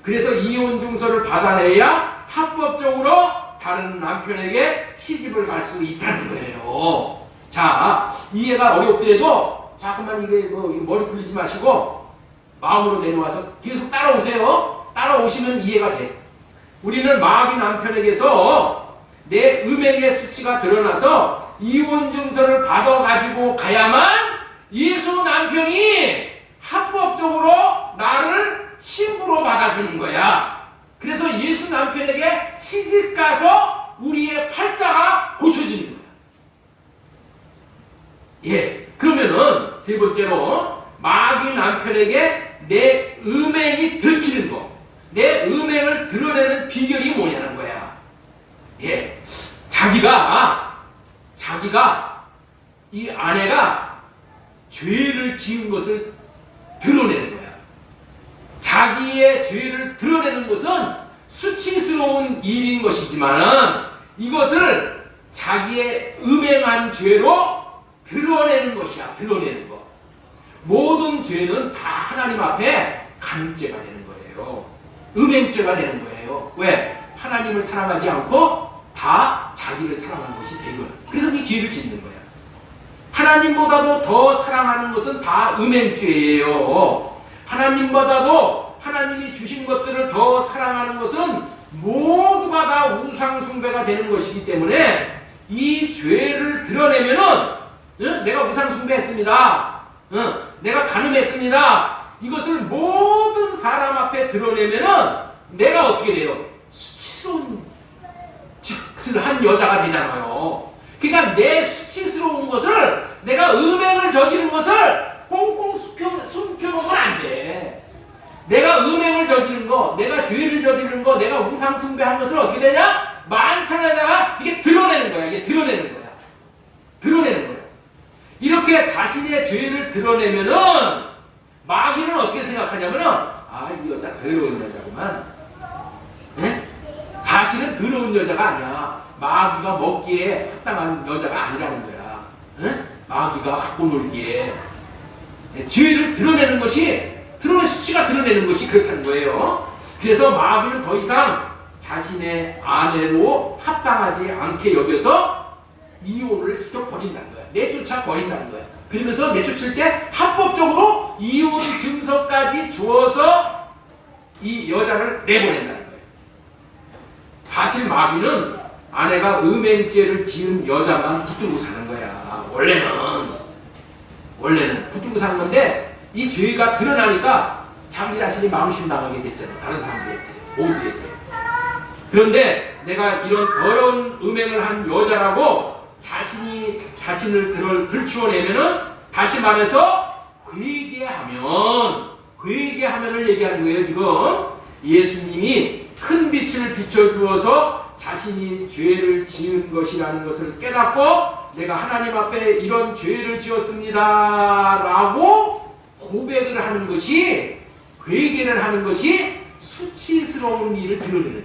그래서 이혼 증서를 받아내야 합법적으로 다른 남편에게 시집을 갈 수 있다는 거예요. 자, 이해가 어렵더라도 자꾸만 이게 머리 풀리지 마시고 마음으로 내려와서 계속 따라오세요. 따라오시면 이해가 돼. 우리는 마귀 남편에게서 내 음행의 수치가 드러나서 이혼 증서를 받아가지고 가야만 예수 남편이 합법적으로 나를 신부로 받아주는 거야. 그래서 예수 남편에게 시집가서 우리의 팔자가 고쳐지는 거야. 예, 그러면은 세 번째로 마귀 남편에게 내 음행이 들키는 거, 내 음행을 드러내는 비결이 뭐냐는 거야. 예, 자기가 이 아내가 죄를 지은 것을 드러내는 거야. 자기의 죄를 드러내는 것은 수치스러운 일인 것이지만 이것을 자기의 음행한 죄로 드러내는 것이야. 드러내는 것. 모든 죄는 다 하나님 앞에 간음죄가 되는 거예요. 음행죄가 되는 거예요. 왜? 하나님을 사랑하지 않고 다 자기를 사랑하는 것이 되거든. 그래서 이 죄를 짓는 거야. 하나님보다도 더 사랑하는 것은 다 음행죄예요. 하나님보다도 하나님이 주신 것들을 더 사랑하는 것은 모두가 다 우상숭배가 되는 것이기 때문에 이 죄를 드러내면은 내가 우상숭배했습니다. 내가 간음했습니다. 이것을 모든 사람 앞에 드러내면은 내가 어떻게 돼요? 수치스러운 짓을 한 여자가 되잖아요. 그러니까 내 수치스러운 것을, 내가 음행을 저지른 것을 꽁꽁 숨겨놓으면 안 돼. 내가 음행을 저지른 거, 내가 죄를 저지른 거, 내가 우상숭배한 것을 어떻게 되냐? 만찬에다가 이게 드러내는 거야. 이게 드러내는 거야. 드러내는 거야. 이렇게 자신의 죄를 드러내면은 마귀는 어떻게 생각하냐면은 이 여자 더러운 여자구만. 네? 사실은 더러운 여자가 아니야. 마귀가 먹기에 합당한 여자가 아니라는 거야. 네? 마귀가 갖고 놀기에. 죄를 드러내는 것이, 수치가 드러내는 것이 그렇다는 거예요. 그래서 마귀는 더 이상 자신의 아내로 합당하지 않게 여겨서 이혼을 시켜버린다는 거야. 내쫓아 버린다는 거야. 그러면서 내쫓을 때 합법적으로 이혼 증서까지 주어서 이 여자를 내보낸다는 거예요. 사실 마귀는 아내가 음행죄를 지은 여자만 붙들고 사는 거야. 원래는 붙들고 사는 건데 이 죄가 드러나니까 자기 자신이 망신당하게 됐잖아. 다른 사람들한테, 모두한테. 그런데 내가 이런 더러운 음행을 한 여자라고 자신을 들추어내면은, 다시 말해서 회개하면을 얘기하는 거예요. 지금 예수님이 큰 빛을 비춰주어서 자신이 죄를 지은 것이라는 것을 깨닫고 내가 하나님 앞에 이런 죄를 지었습니다 라고 고백을 하는 것이, 회개를 하는 것이 수치스러운 일을 드러내는 거야.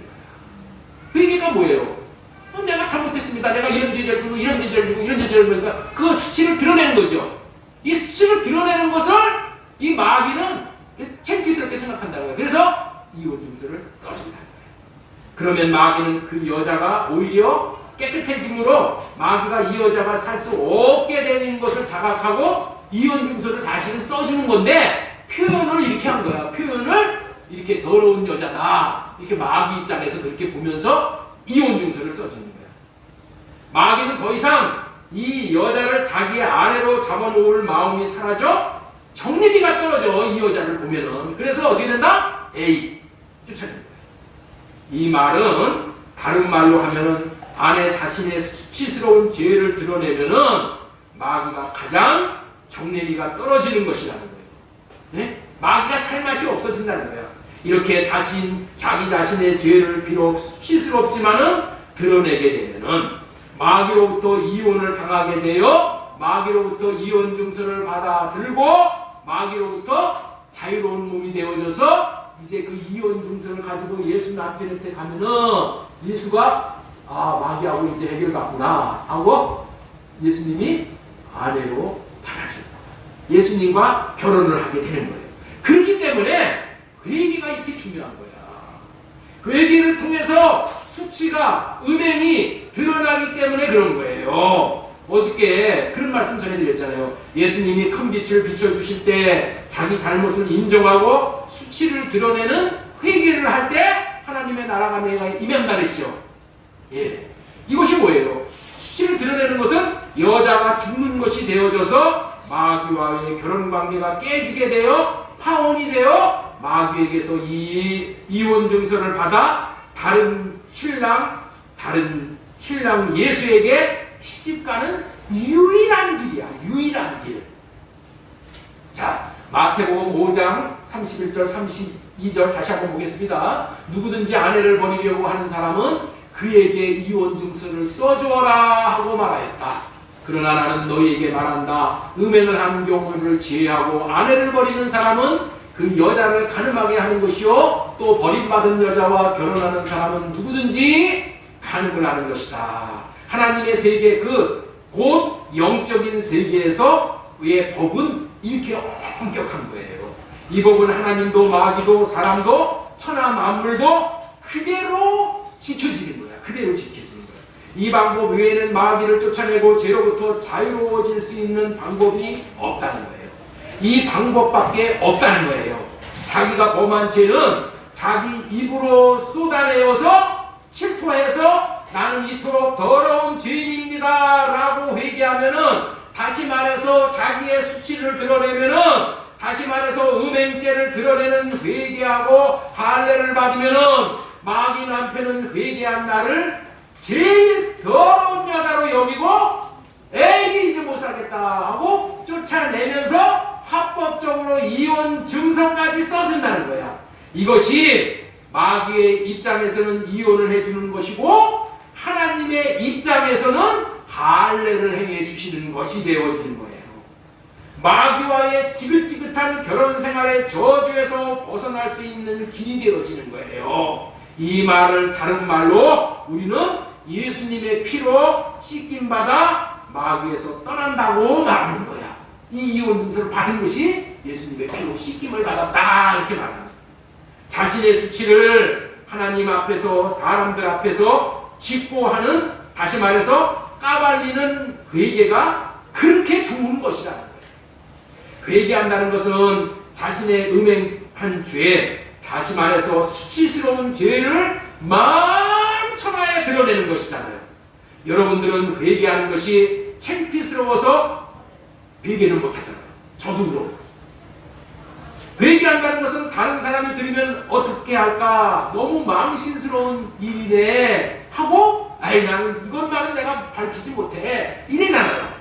회개가 뭐예요? 내가 잘못했습니다. 내가 이런 죄를 지고 이런 죄를 지고 이런 죄를 지고, 그 수치를 드러내는 거죠. 이 수치를 드러내는 것을 이 마귀는 창피스럽게 생각한다는 거예요. 그래서 이혼 증서를 써준다는 거예요. 그러면 마귀는 그 여자가 오히려 깨끗해짐으로 마귀가 이 여자가 살 수 없게 되는 것을 자각하고 이혼 증서를 사실은 써주는 건데, 표현을 이렇게 한 거야. 표현을 이렇게 더러운 여자다, 이렇게 마귀 입장에서 그렇게 보면서 이혼 증서를 써주는 거야. 마귀는 더 이상 이 여자를 자기의 아내로 잡아놓을 마음이 사라져 정리비가 떨어져. 이 여자를 보면은. 그래서 어떻게 된다? 쫓아내는 거야. 이 말은 다른 말로 하면은 아내 자신의 수치스러운 죄를 드러내면은 마귀가 가장 정리비가 떨어지는 것이라는 거예요. 네? 마귀가 살 맛이 없어진다는 거야. 이렇게 자기 자신의 죄를 비록 수치스럽지만은 드러내게 되면은 마귀로부터 이혼을 당하게 되어 마귀로부터 이혼 증서를 받아 들고 마귀로부터 자유로운 몸이 되어져서 이제 그 이혼 증서를 가지고 예수 남편한테 가면은 예수가 마귀하고 이제 해결받구나 하고 예수님이 아내로 받아주는 거야. 예수님과 결혼을 하게 되는 거예요. 그렇기 때문에 회개가 이렇게 중요한 거야. 회개를 통해서 수치가, 음행이 드러나기 때문에 그런 거예요. 어저께 그런 말씀 전해드렸잖아요. 예수님이 큰 빛을 비춰주실 때 자기 잘못을 인정하고 수치를 드러내는 회개를 할 때 하나님의 나라가 내가 임한다 그랬죠. 예, 이것이 뭐예요? 수치를 드러내는 것은 여자가 죽는 것이 되어져서 마귀와의 결혼관계가 깨지게 되어 파혼이 되어 마귀에게서 이혼 증서를 받아 다른 신랑 예수에게 시집가는 유일한 길이야. 유일한 길. 자, 마태복음 5장 31절 32절 다시 한번 보겠습니다. 누구든지 아내를 버리려고 하는 사람은 그에게 이혼 증서를 써주어라 하고 말하였다. 그러나 나는 너희에게 말한다. 음행을 한 경우를 제외하고 아내를 버리는 사람은 그 여자를 간음하게 하는 것이요 또 버림받은 여자와 결혼하는 사람은 누구든지 간음을 하는 것이다. 하나님의 세계 곧 영적인 세계에서의 법은 이렇게 엄격한 거예요. 이 법은 하나님도 마귀도 사람도 천하 만물도 그대로 지켜지는 거야. 그대로 지켜지는 거야. 이 방법 외에는 마귀를 쫓아내고 죄로부터 자유로워질 수 있는 방법이 없다는 거예요. 이 방법밖에 없다는 거예요. 자기가 범한 죄는 자기 입으로 쏟아내어서 실토해서 나는 이토록 더러운 죄인입니다 라고 회개하면은, 다시 말해서 자기의 수치를 드러내면은, 다시 말해서 음행죄를 드러내는 회개하고 할례를 받으면은 마귀 남편은 회개한 나를 제일 더러운 여자로 여기고 에이 이제 못 살겠다 하고 쫓아내면서 합법적으로 이혼 증서까지 써준다는 거야. 이것이 마귀의 입장에서는 이혼을 해주는 것이고 하나님의 입장에서는 할례를 행해 주시는 것이 되어지는 거예요. 마귀와의 지긋지긋한 결혼 생활의 저주에서 벗어날 수 있는 길이 되어지는 거예요. 이 말을 다른 말로 우리는 예수님의 피로 씻김받아 마귀에서 떠난다고 말하는 거야. 이 이혼 증서를 받은 것이 예수님의 피로 씻김을 받았다 이렇게 말하는 거야. 자신의 수치를 하나님 앞에서 사람들 앞에서 짚고 하는, 다시 말해서 까발리는 회개가 그렇게 좋은 것이라는 거예요. 회개한다는 것은 자신의 음행한 죄, 다시 말해서 수치스러운 죄를 만천하에 드러내는 것이잖아요. 여러분들은 회개하는 것이 창피스러워서 회개를 못하잖아요. 저도 그렇고. 회개한다는 것은 다른 사람이 들으면 어떻게 할까, 너무 망신스러운 일이네 하고 아이 나는 이것만은 내가 밝히지 못해 이래잖아요.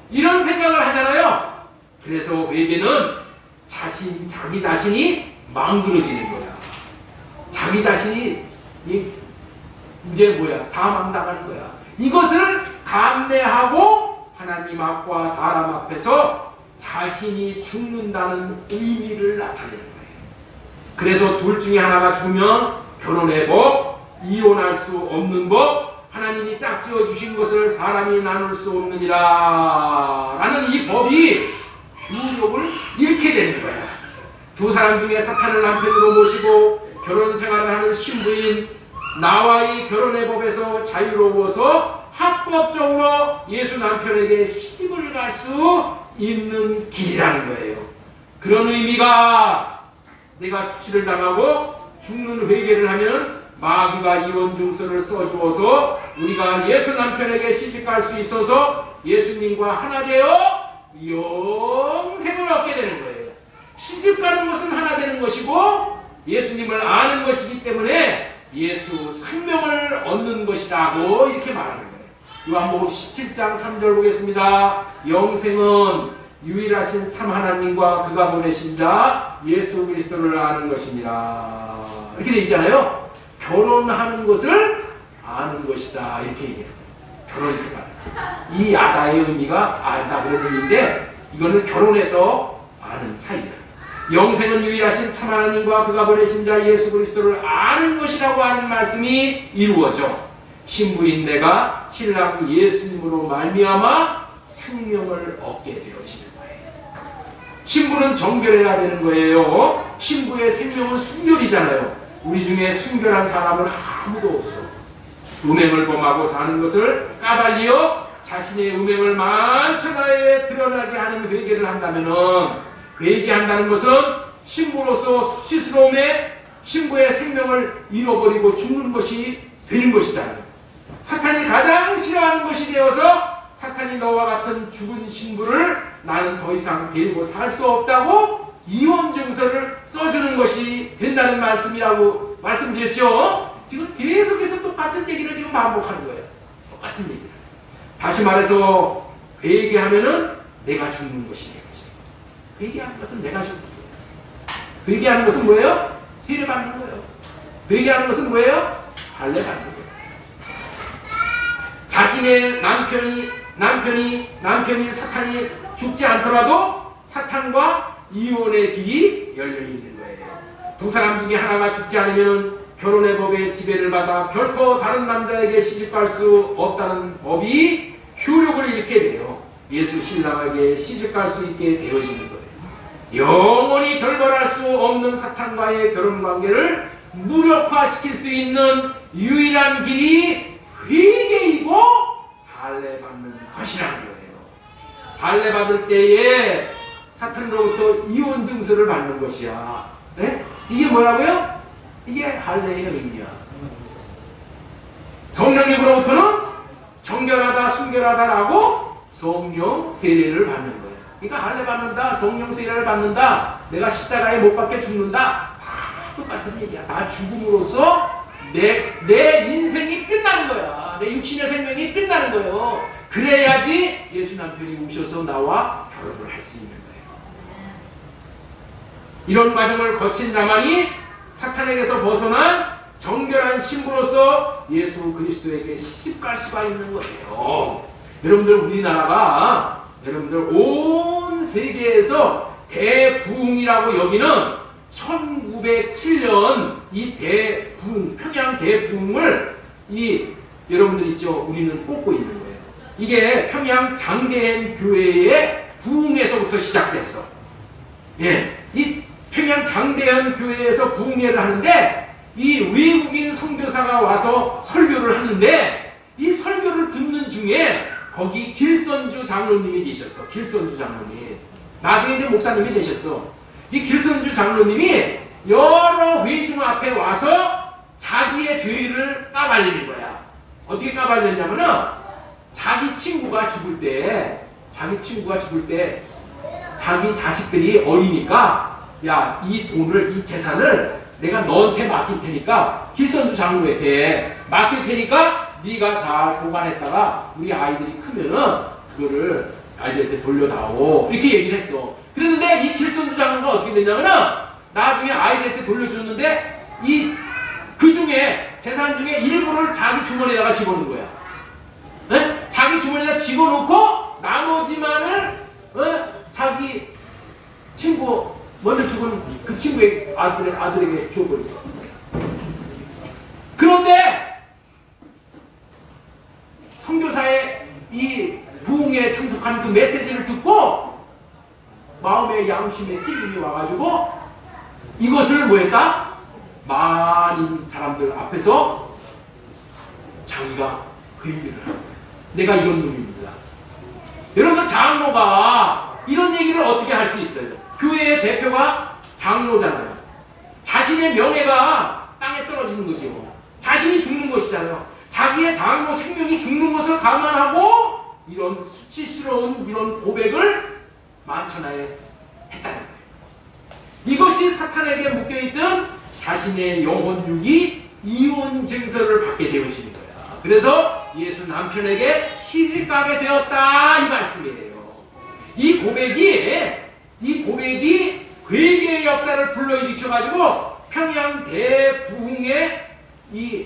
이런 생각을 하잖아요. 그래서 회개는 자기 자신이 망그러지는 거야. 자기 자신이 이제 사망당하는 거야. 이것을 감내하고 하나님 앞과 사람 앞에서 자신이 죽는다는 의미를 나타내는 거예요. 그래서 둘 중에 하나가 죽으면 결혼의 법, 이혼할 수 없는 법, 하나님이 짝지어 주신 것을 사람이 나눌 수 없느니라 라는 이 법이 유력을 잃게 되는 거예요. 두 사람 중에 사탄을 남편으로 모시고 결혼 생활을 하는 신부인 나와의 결혼의 법에서 자유로워서 합법적으로 예수 남편에게 시집을 갈 수 있는 길이라는 거예요. 그런 의미가, 내가 수치를 당하고 죽는 회개를 하면 마귀가 이혼 증서를 써주어서 우리가 예수 남편에게 시집갈 수 있어서 예수님과 하나 되어 영생을 얻게 되는 거예요. 시집가는 것은 하나 되는 것이고 예수님을 아는 것이기 때문에 예수 생명을 얻는 것이라고 이렇게 말하는 거예요. 요한복음 17장 3절 보겠습니다. 영생은 유일하신 참 하나님과 그가 보내신 자 예수 그리스도를 아는 것이니라 이렇게 되어 있잖아요. 결혼하는 것을 아는 것이다 이렇게 얘기해요. 결혼 생활. 이 아다의 의미가 알다 그런 의미인데 이거는 결혼해서 아는 사이야. 영생은 유일하신 참 하나님과 그가 보내신 자 예수 그리스도를 아는 것이라고 하는 말씀이 이루어져 신부인 내가 신랑 예수님으로 말미암아 생명을 얻게 되어지는 거예요. 신부는 정결해야 되는 거예요. 신부의 생명은 순결이잖아요. 우리 중에 순결한 사람은 아무도 없어. 음행을 범하고 사는 것을 까발리어 자신의 음행을 만천하에 드러나게 하는 회개를 한다면은, 회개한다는 것은 신부로서 수치스러움에 신부의 생명을 잃어버리고 죽는 것이 되는 것이잖아요. 사탄이 가장 싫어하는 것이 되어서 사탄이 너와 같은 죽은 신부를 나는 더 이상 데리고 살 수 없다고 이혼 증서를 써주는 것이 된다는 말씀이라고 말씀드렸죠. 지금 계속해서 똑같은 얘기를 지금 반복하는 거예요. 똑같은 얘기를. 다시 말해서 회개하면은 내가 죽는 것이 되는 것이에요. 회개하는 것은 내가 죽는 거예요. 회개하는 것은 뭐예요? 세례 받는 거예요. 회개하는 것은 뭐예요? 할례 받는 거예요. 자신의 남편이 사탄이 죽지 않더라도 사탄과 이혼의 길이 열려 있는 거예요. 두 사람 중에 하나가 죽지 않으면 결혼의 법에 지배를 받아 결코 다른 남자에게 시집갈 수 없다는 법이 효력을 잃게 돼요. 예수 신랑에게 시집갈 수 있게 되어지는 거예요. 영원히 결별할 수 없는 사탄과의 결혼관계를 무력화시킬 수 있는 유일한 길이 회개이고 할례 받는 것이라는 거예요. 할례 받을 때에 사탄으로부터 이혼 증서를 받는 것이야. 네? 이게 뭐라고요? 이게 할례의 의미야. 성령님으로부터는 정결하다, 순결하다라고 성령 세례를 받는 거예요. 그러니까 할례 받는다, 성령 세례를 받는다, 내가 십자가에 못 박혀 죽는다, 다 똑같은 얘기야. 다 죽음으로써 내 인생이 끝나는 거야. 내 육신의 생명이 끝나는 거예요. 그래야지 예수 남편이 오셔서 나와 결혼을 할 수 있는 거예요. 이런 과정을 거친 자만이 사탄에게서 벗어난 정결한 신부로서 예수 그리스도에게 시집갈 수가 있는 거예요. 여러분들, 우리나라가 여러분들 온 세계에서 대부흥이라고 여기는 1907년 이 대부흥, 평양 대부흥을 여러분들 있죠? 우리는 꼽고 있는 거예요. 이게 평양 장대현 교회의 부흥에서부터 시작됐어. 예, 이 평양 장대현 교회에서 부흥회를 하는데 이 외국인 선교사가 와서 설교를 하는데 이 설교를 듣는 중에 거기 길선주 장로님이 계셨어. 길선주 장로님. 나중에 이제 목사님이 되셨어. 이 길선주 장로님이 여러 회중 앞에 와서 자기의 죄를 까발리는 거야. 어떻게 까발렸냐면은 자기 친구가 죽을 때 자기 자식들이 어리니까 야, 이 돈을, 이 재산을 내가 너한테 맡길 테니까, 길선주 장로한테 맡길 테니까 네가 잘 보관했다가 우리 아이들이 크면은 그거를 아이들한테 돌려다오, 이렇게 얘기를 했어. 그랬는데 이 길선주 장로가 어떻게 됐냐면은 나중에 아이들한테 돌려줬는데 그 중에 재산 중에 일부를 자기 주머니에다가 집어넣은 거야. 네? 자기 주머니에다 집어넣고 나머지만을 자기 친구 먼저 죽은 그 친구의 아들에게 주어버린 거야. 그런데 선교사의 이 부흥에 참석한 그 메시지를 듣고 마음의 양심에 찔림이 와가지고 이것을 뭐했다? 많은 사람들 앞에서 자기가 그 얘기를 하는 거예요. 내가 이런 놈입니다. 여러분, 장로가 이런 얘기를 어떻게 할 수 있어요? 교회의 대표가 장로잖아요. 자신의 명예가 땅에 떨어지는 거죠. 자신이 죽는 것이잖아요. 자기의 장로 생명이 죽는 것을 감안하고 이런 수치스러운 이런 고백을 만천하에 했다는 거예요. 이것이 사탄에게 묶여있던 자신의 영혼육이 이혼 증서를 받게 되어지는 거야. 그래서 예수 남편에게 시집가게 되었다, 이 말씀이에요. 이 고백이 회개의 역사를 불러일으켜가지고 평양 대부흥의 이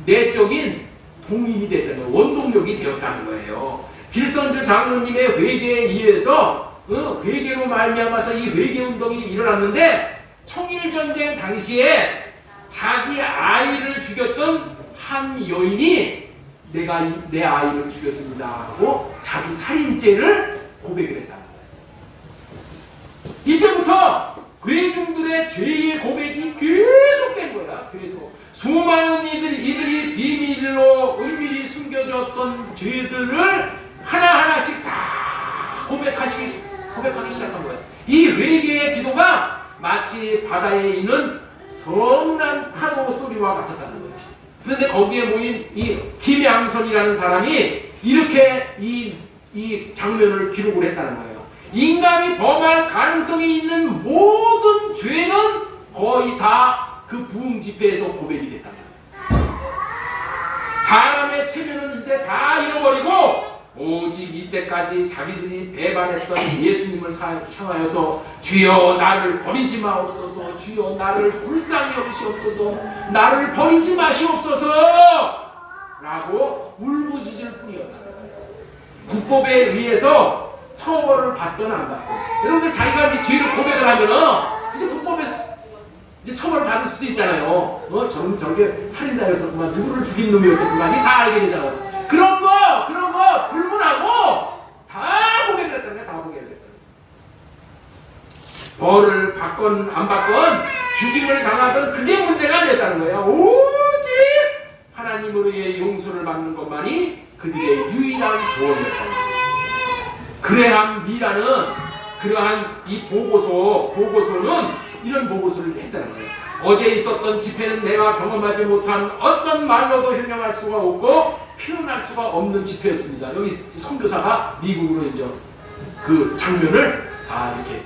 내적인 동인이 됐다는 거예요. 원동력이 되었다는 거예요. 길선주 장로님의 회개에 의해서 회개로 말미암아서 이 회개운동이 일어났는데 청일전쟁 당시에 자기 아이를 죽였던 한 여인이 내가 내 아이를 죽였습니다 하고 자기 살인죄를 고백을 했다는 거예요. 이때부터 괴중들의 죄의 고백이 계속된 거야. 계속 수많은 이들이 비밀로 은밀히 숨겨져 지어졌던 죄들을 하나하나씩 다 고백하기 시작한 거예요. 이 회개의 기도가 마치 바다에 있는 성난 파도 소리와 같았다는 거예요. 그런데 거기에 모인 이 김양선이라는 사람이 이렇게 이 장면을 기록을 했다는 거예요. 인간이 범할 가능성이 있는 모든 죄는 거의 다 그 부흥 집회에서 고백이 됐다는 거예요. 사람의 체면은 이제 다 잃어버리고 오직 이때까지 자기들이 배반했던 예수님을 향하여서 주여 나를 버리지 마옵소서, 주여 나를 불쌍히 여기시옵소서, 나를 버리지 마시옵소서 라고 울부짖을 뿐이었다는 거예요. 국법에 의해서 처벌을 받든 안 받든, 여러분들 자기가 이제 죄를 고백을 하면은 이제 국법에서 이제 처벌을 받을 수도 있잖아요. 저는 저렇게 살인자였었구만, 누구를 죽인 놈이었었구만, 이게 다 알게 되잖아요. 그런 거 불문하고 다 고백을 했다는 거야. 다 고백을 했다는 거야. 벌을 받건 안 받건 죽임을 당하든 그게 문제가 아니었다는 거야. 오직 하나님으로의 용서를 받는 것만이 그들의 유일한 소원이었다는 거야. 그레함이라는 그러한 이 보고서는 이런 보고서를 했다는 거예요. 어제 있었던 집회는 내가 경험하지 못한 어떤 말로도 형용할 수가 없고 표현할 수가 없는 집회였습니다. 여기 선교사가 미국으로 이제 그 장면을 이렇게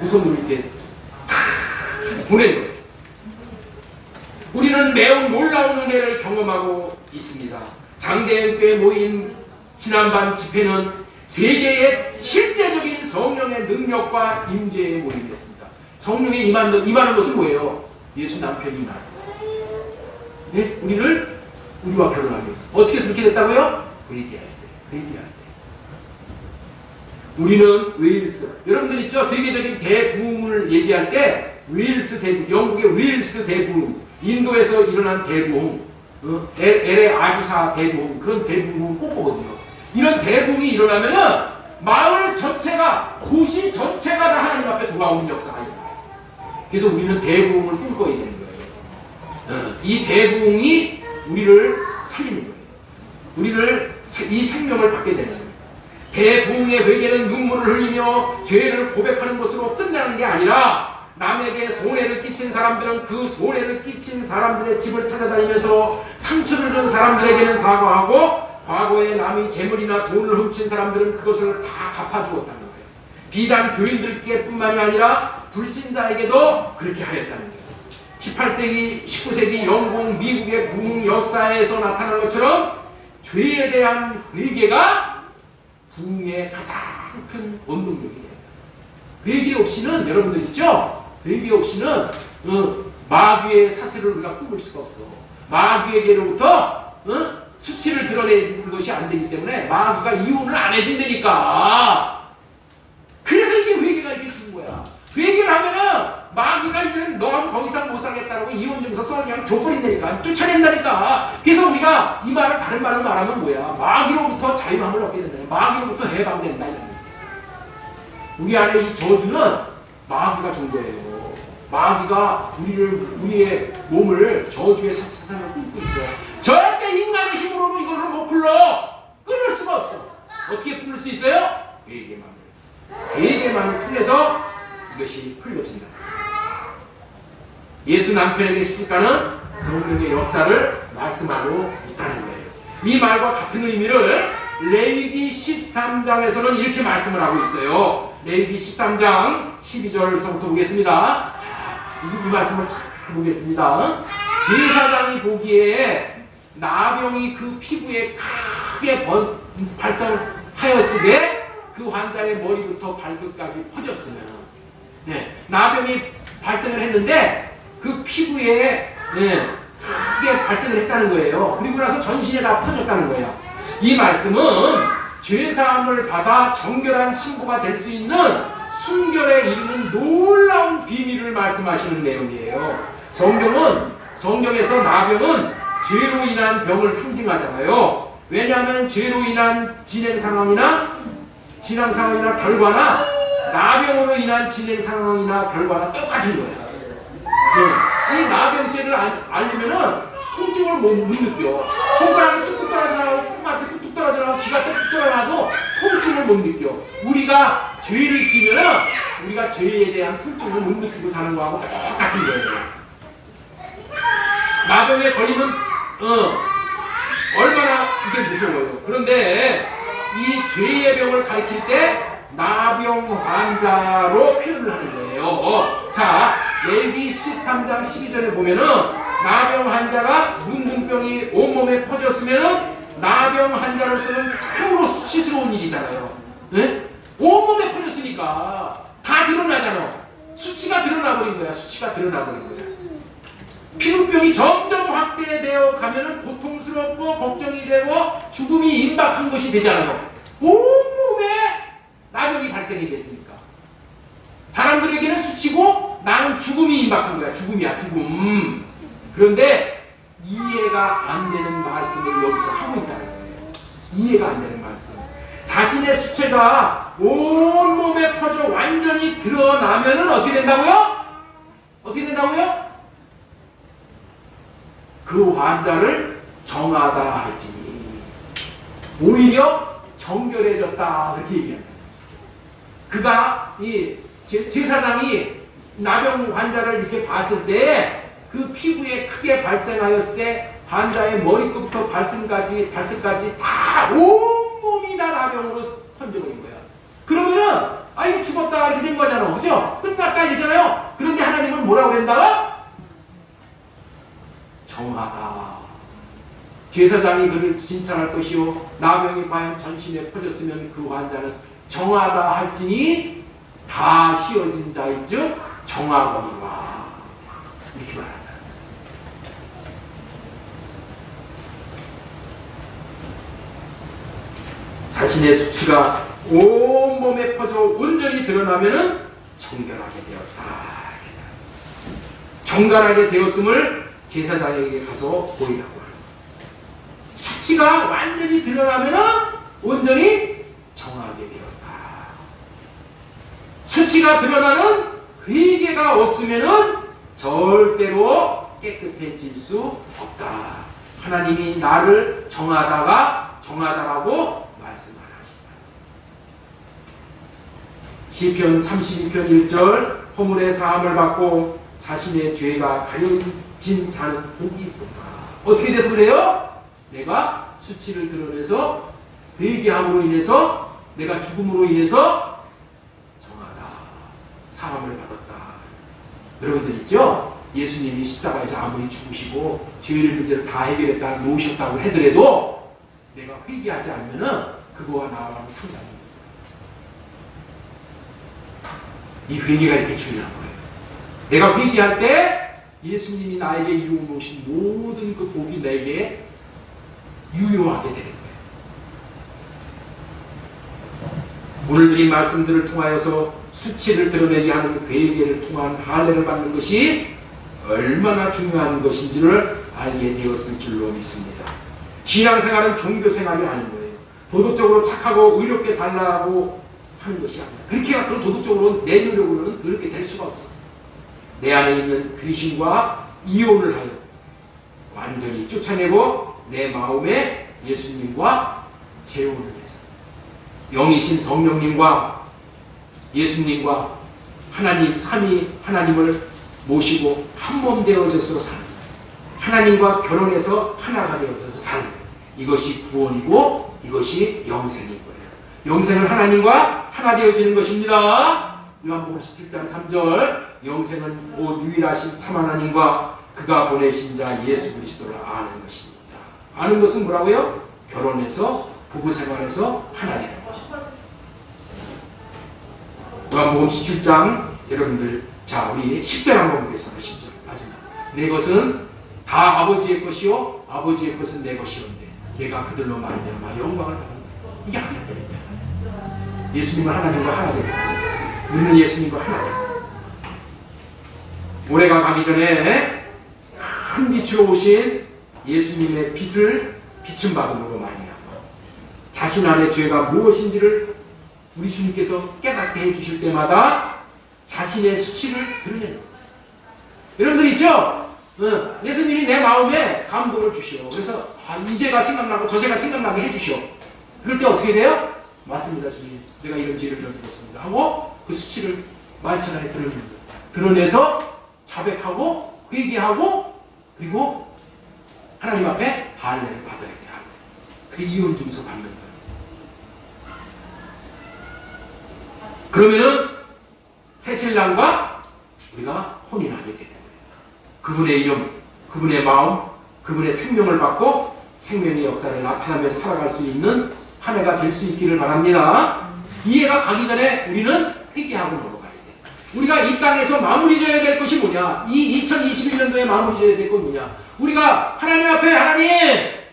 우선으로 이렇게 보낸 거예요. 우리는 매우 놀라운 은혜를 경험하고 있습니다. 장대교회에 모인 지난밤 집회는 세계의 실제적인 성령의 능력과 임재의 모임이었습니다. 성령이 임하는 것은 뭐예요? 예수 남편이 임하는 거예요. 네? 우리와 결혼하기 위해서. 어떻게 해서 그렇게 됐다고요? 회개할 때. 우리는 웨일스. 여러분들 있죠? 세계적인 대부흥을 얘기할 때 웨일스 대부흥, 영국의 웨일스 대부흥, 인도에서 일어난 대부흥, LA 아주사 대부흥, 그런 대부흥을 꼭 보거든요. 이런 대부흥이 일어나면은 마을 전체가, 도시 전체가 다 하나님 앞에 돌아오는 역사가 일어나요. 그래서 우리는 대부흥을 꿈꿔야 되는 거예요. 이 대부흥이 우리를 살리는 거예요. 우리를 이 생명을 받게 되는 거예요. 대부흥의 회개는 눈물을 흘리며 죄를 고백하는 것으로 끝나는 게 아니라 남에게 손해를 끼친 사람들은 그 손해를 끼친 사람들의 집을 찾아다니면서 상처를 준 사람들에게는 사과하고 과거에 남이 재물이나 돈을 훔친 사람들은 그것을 다 갚아주었다는 거예요. 비단 교인들께 뿐만이 아니라 불신자에게도 그렇게 하였다는 거예요. 18세기, 19세기 영국, 미국의 부흥 역사에서 나타난 것처럼 죄에 대한 회개가 부흥의 가장 큰 원동력이 됩니다. 회개 없이는, 여러분들 있죠? 회개 없이는 마귀의 사슬을 우리가 끊을 수가 없어. 마귀에게로부터 수치를 드러내는 것이 안 되기 때문에 마귀가 이혼을 안 해준다니까. 그래서 이게 회개가 이렇게 죽은 거야. 회개를 하면은 마귀가 이제 너하고 더 이상 못 살겠다고 이혼증서 써 그냥 줘버린다니까. 쫓아낸다니까. 그래서 우리가 이 말을 다른 말로 말하면 뭐야? 마귀로부터 자유함을 얻게 된다. 마귀로부터 해방된다. 우리 안에 이 저주는 마귀가 준 거예요. 마귀가 우리의 몸을 저주의 사상을 끊고 있어요. 절대 인간의 힘으로는 이것을 못 풀어. 끊을 수가 없어. 어떻게 풀 수 있어요? 회개만을 통해서 이것이 풀려진다. 예수 남편에게 시집가는 성령의 역사를 말씀하고 있다는 거예요. 이 말과 같은 의미를 레위기 13장에서는 이렇게 말씀을 하고 있어요. 레위기 13장 12절서부터 보겠습니다. 자, 이 말씀을 잘 보겠습니다. 제사장이 보기에 나병이 그 피부에 크게 발생하였으되 그 환자의 머리부터 발끝까지 퍼졌으면, 나병이 발생을 했는데 그 피부에 크게 발생을 했다는 거예요. 그리고 나서 전신에 다 퍼졌다는 거예요. 이 말씀은 죄사함을 받아 정결한 신부가 될 수 있는 순결에 이르는 놀라운 비밀을 말씀하시는 내용이에요. 성경에서 나병은 죄로 인한 병을 상징하잖아요. 왜냐하면 죄로 인한 진행 상황이나 결과나 나병으로 인한 진행 상황이나 결과가 똑같은 거예요. 이 나병죄를 알리면은 통증을 못 느껴. 손가락이 뚝뚝 귀가 또 뚫어놔도 통증을 못 느껴. 우리가 죄를 지면은 우리가 죄에 대한 통증을 못 느끼고 사는 거하고 똑같은 거예요. 나병에 걸리면 얼마나 이게 무서워요. 그런데 이 죄의 병을 가리킬 때 나병 환자로 표현을 하는 거예요. 자, 레위기 13장 12절에 보면은 나병 환자가 문둥병이 온몸에 퍼졌으면은 나병 환자로서는 참으로 수치스러운 일이잖아요. 네? 온몸에 퍼졌으니까 다 드러나잖아. 수치가 드러나버린 거야. 수치가 드러나버린 거야. 피부병이 점점 확대되어 가면은 고통스럽고 걱정이 되고 죽음이 임박한 것이 되잖아요. 온몸에 나병이 발견이 됐으니까. 사람들에게는 수치고 나는 죽음이 임박한 거야. 죽음이야, 죽음. 그런데 이해가 안 되는 말씀을 여기서 하고 있다는 거예요. 이해가 안 되는 말씀. 자신의 수치가 온몸에 퍼져 완전히 드러나면은 어떻게 된다고요? 어떻게 된다고요? 그 환자를 정하다 할지니 오히려 정결해졌다 그렇게 얘기합니다. 그가 이 제사장이 나병 환자를 이렇게 봤을 때 그 피부에 크게 발생하였을 때 환자의 머리끝부터 발등까지 다 온몸이 다 나병으로 번져버린 거야. 그러면은 이거 죽었다 이렇게 된 거잖아, 그죠? 끝났다 이러잖아요. 그런데 하나님은 뭐라고 그랬다가 정하다. 제사장이 그를 진찰할 것이요 나병이 과연 전신에 퍼졌으면 그 환자는 정하다 할지니 다 희어진 자인즉 정하거니와 이렇게 말한다. 자신의 수치가 온몸에 퍼져 온전히 드러나면은 정결하게 되었다. 정결하게 되었음을 제사장에게 가서 보이라고 합니다. 수치가 완전히 드러나면은 온전히 정하게 되었다. 수치가 드러나는 회개가 없으면은 절대로 깨끗해질 수 없다. 하나님이 나를 정하다라고 말씀하십니다. 시편 32편 1절 허물의 사함을 받고 자신의 죄가 가려진 자는 복이 있도다. 어떻게 돼서 그래요? 내가 수치를 드러내서 회개함으로 인해서 내가 죽음으로 인해서 정하다. 사함을 받았다. 여러분들 있죠? 예수님이 십자가에서 아무리 죽으시고 죄의 문제를 다 해결했다 놓으셨다고 하더라도 내가 회개하지 않으면은 그거와 나와는 상관이 이 회개가 이렇게 중요한 거예요. 내가 회개할 때 예수님이 나에게 이루어 놓으신 모든 그 복이 내게 유효하게 되는 거예요. 오늘 드린 말씀들을 통하여서 수치를 드러내게 하는 회개를 통한 할례를 받는 것이 얼마나 중요한 것인지를 알게 되었을 줄로 믿습니다. 신앙생활은 종교생활이 아닌 거예요. 도덕적으로 착하고 의롭게 살라고 하는 것이 아니다. 그렇게 갖고 도덕적으로 내 노력으로는 그렇게 될 수가 없어. 내 안에 있는 귀신과 이혼을 하여 완전히 쫓아내고 내 마음에 예수님과 재혼을 해서 영이신 성령님과 예수님과 하나님 삼위 하나님을 모시고 한 몸 되어져서 사는 거예요. 하나님과 결혼해서 하나가 되어져서 사는 거예요. 이것이 구원이고 이것이 영생인 거예요. 영생은 하나님과 하나 되어지는 것입니다. 요한복음 17장 3절 영생은 곧 유일하신 참 하나님과 그가 보내신 자 예수 그리스도를 아는 것입니다. 아는 것은 뭐라고요? 결혼해서 부부생활에서 하나 되는 거죠. 요한복음 17장 여러분들 자 우리 10절 한번 보겠습니다. 10절 마지막 내 것은 다 아버지의 것이요 아버지의 것은 내 것이온데 내가 그들로 말미암아 영광을 받는 거예요. 이게 하나 되는 거예요. 예수님은 하나님과 하나 되는 거예요. 우리는 예수님과 하나 되는 거예요. 올해가 가기 전에 큰 빛으로 오신 예수님의 빛을 비춤 받음으로 말미암아 자신 안의 죄가 무엇인지를 우리 주님께서 깨닫게 해주실 때마다 자신의 수치를 드러내는 거예요. 여러분들 있죠? 예수님이 내 마음에 감동을 주시오. 그래서 이 죄가 생각나고 저 죄가 생각나게 해주시오. 그럴 때 어떻게 돼요? 맞습니다, 주님. 내가 이런 죄를 저질렀습니다 하고 그 수치를 만천하에 드러내는 거예요. 드러내서 자백하고 회개하고 그리고 하나님 앞에 할례를 받아야 돼요. 그게 이혼 증서 받는 거예요. 그러면은 새 신랑과 우리가 혼인하게 되는 거예요. 그분의 이름, 그분의 마음, 그분의 생명을 받고 생명의 역사를 나타나면서 살아갈 수 있는 한 해가 될 수 있기를 바랍니다. 이 해가 가기 전에 우리는 회개하고 넘어가야 돼. 우리가 이 땅에서 마무리 지어야 될 것이 뭐냐? 이 2021년도에 마무리 지어야 될 건 뭐냐? 우리가 하나님 앞에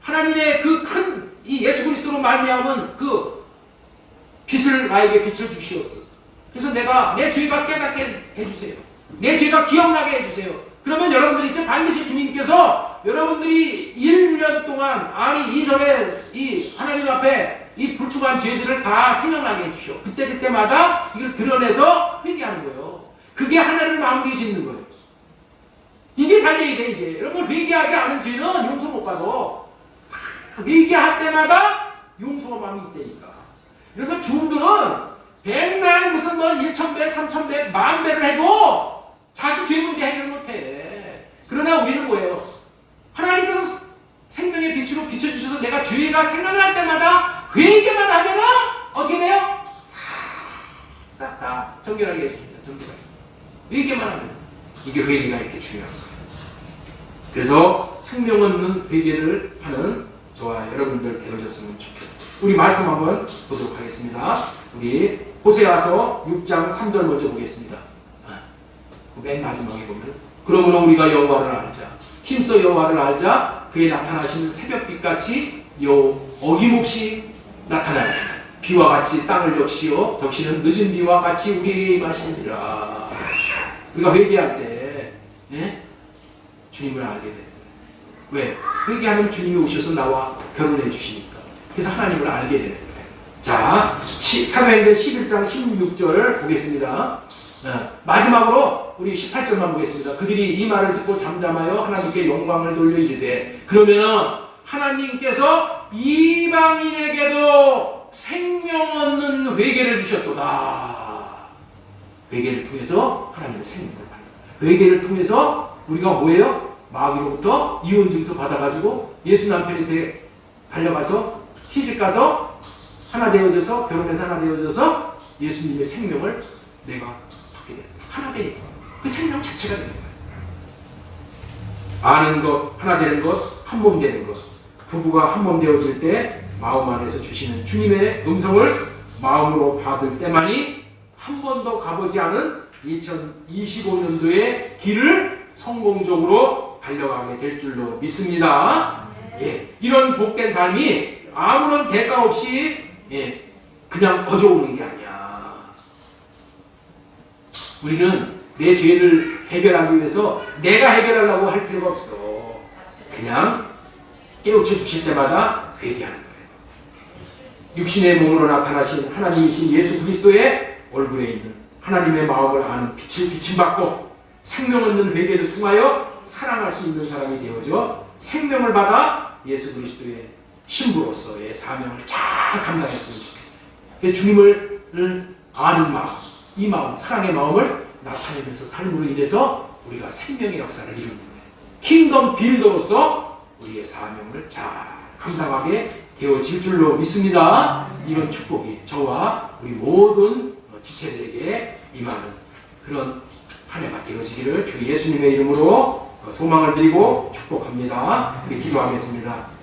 하나님의 그 큰 이 예수 그리스도로 말미암은 그 빛을 나에게 비춰 주시옵소서. 그래서 내 죄가 깨닫게 해주세요. 내 죄가 기억나게 해주세요. 그러면 여러분들이 이제 반드시 주님께서 여러분들이 1년 동안 아니 이전에 이 하나님 앞에 이 불충한 죄들을 다 생각나게 해주시오. 그때마다 이걸 드러내서 회개하는 거예요. 그게 하나를 마무리 짓는 거예요. 이게 살려야 돼, 이게. 여러분, 회개하지 않은 죄는 용서 못 받아. 회개할 때마다 용서가 마음이 있다니까. 그러니까 주음들은 백날 무슨 뭐 1,000배, 3,000배, 10,000배를 해도 자기 죄 문제 해결 못해. 그러나 우리는 뭐예요? 하나님께서 생명의 빛으로 비춰주셔서 내가 죄가 생각날 때마다 회개만 하면은 어떻게 돼요? 싹 다 정결하게 해주십니다. 정결하게. 회개만 하면. 이게 회개가 이렇게 중요한 거예요. 그래서 생명 없는 회개를 하는 저와 여러분들 되어졌으면 좋겠어요. 우리 말씀 한번 보도록 하겠습니다. 우리 호세아서 6장 3절 먼저 보겠습니다. 맨 마지막에 보면 그러므로 우리가 여호와를 알자. 힘써 여호와를 알자. 그의 나타나시는 새벽빛같이 어김없이 나타나요. 비와 같이 땅을 적시는 늦은 비와 같이 우리에게 임하시니라. 우리가 회개할 때 주님을 알게 되는 거예요. 왜? 회개하면 주님이 오셔서 나와 결혼해 주시니까. 그래서 하나님을 알게 되는 거예요. 자, 사도행전 11장 16절 보겠습니다. 마지막으로 우리 18절만 보겠습니다. 그들이 이 말을 듣고 잠잠하여 하나님께 영광을 돌려 이르되 그러면 하나님께서 이방인에게도 생명 얻는 회개를 주셨도다. 회개를 통해서 하나님의 생명을 받는 거예요. 회개를 통해서 우리가 뭐예요? 마귀로부터 이혼 증서 받아가지고 예수 남편한테 달려가서 시집가서 하나 되어져서 결혼해서 하나 되어져서 예수님의 생명을 내가 받게 됩니다. 하나 되니까 그 생명 자체가 되는 거예요. 아는 것, 하나 되는 것, 한 몸 되는 것. 부부가 한 몸 되어질 때 마음 안에서 주시는 주님의 음성을 마음으로 받을 때만이 한 번도 가보지 않은 2025년도의 길을 성공적으로 달려가게 될 줄로 믿습니다. 예, 이런 복된 삶이 아무런 대가 없이 그냥 거저오는 게 아니야. 우리는 내 죄를 해결하기 위해서 내가 해결하려고 할 필요가 없어. 그냥 깨우쳐 주실 때마다 회개하는 거예요. 육신의 몸으로 나타나신 하나님이신 예수 그리스도의 얼굴에 있는 하나님의 마음을 아는 빛을 비침받고 생명 얻는 회개를 통하여 사랑할 수 있는 사람이 되어져 생명을 받아 예수 그리스도의 신부로서의 사명을 잘 감당했으면 좋겠어요. 그래서 주님을 아는 마음, 이 마음, 사랑의 마음을 나타내면서 삶으로 인해서 우리가 생명의 역사를 이루는 거예요. 킹덤 빌더로서 우리의 사명을 잘 감당하게 되어질 줄로 믿습니다. 이런 축복이 저와 우리 모든 지체들에게 임하는 그런 한 해가 되어지기를 주 예수님의 이름으로 소망을 드리고 축복합니다. 우리 기도하겠습니다.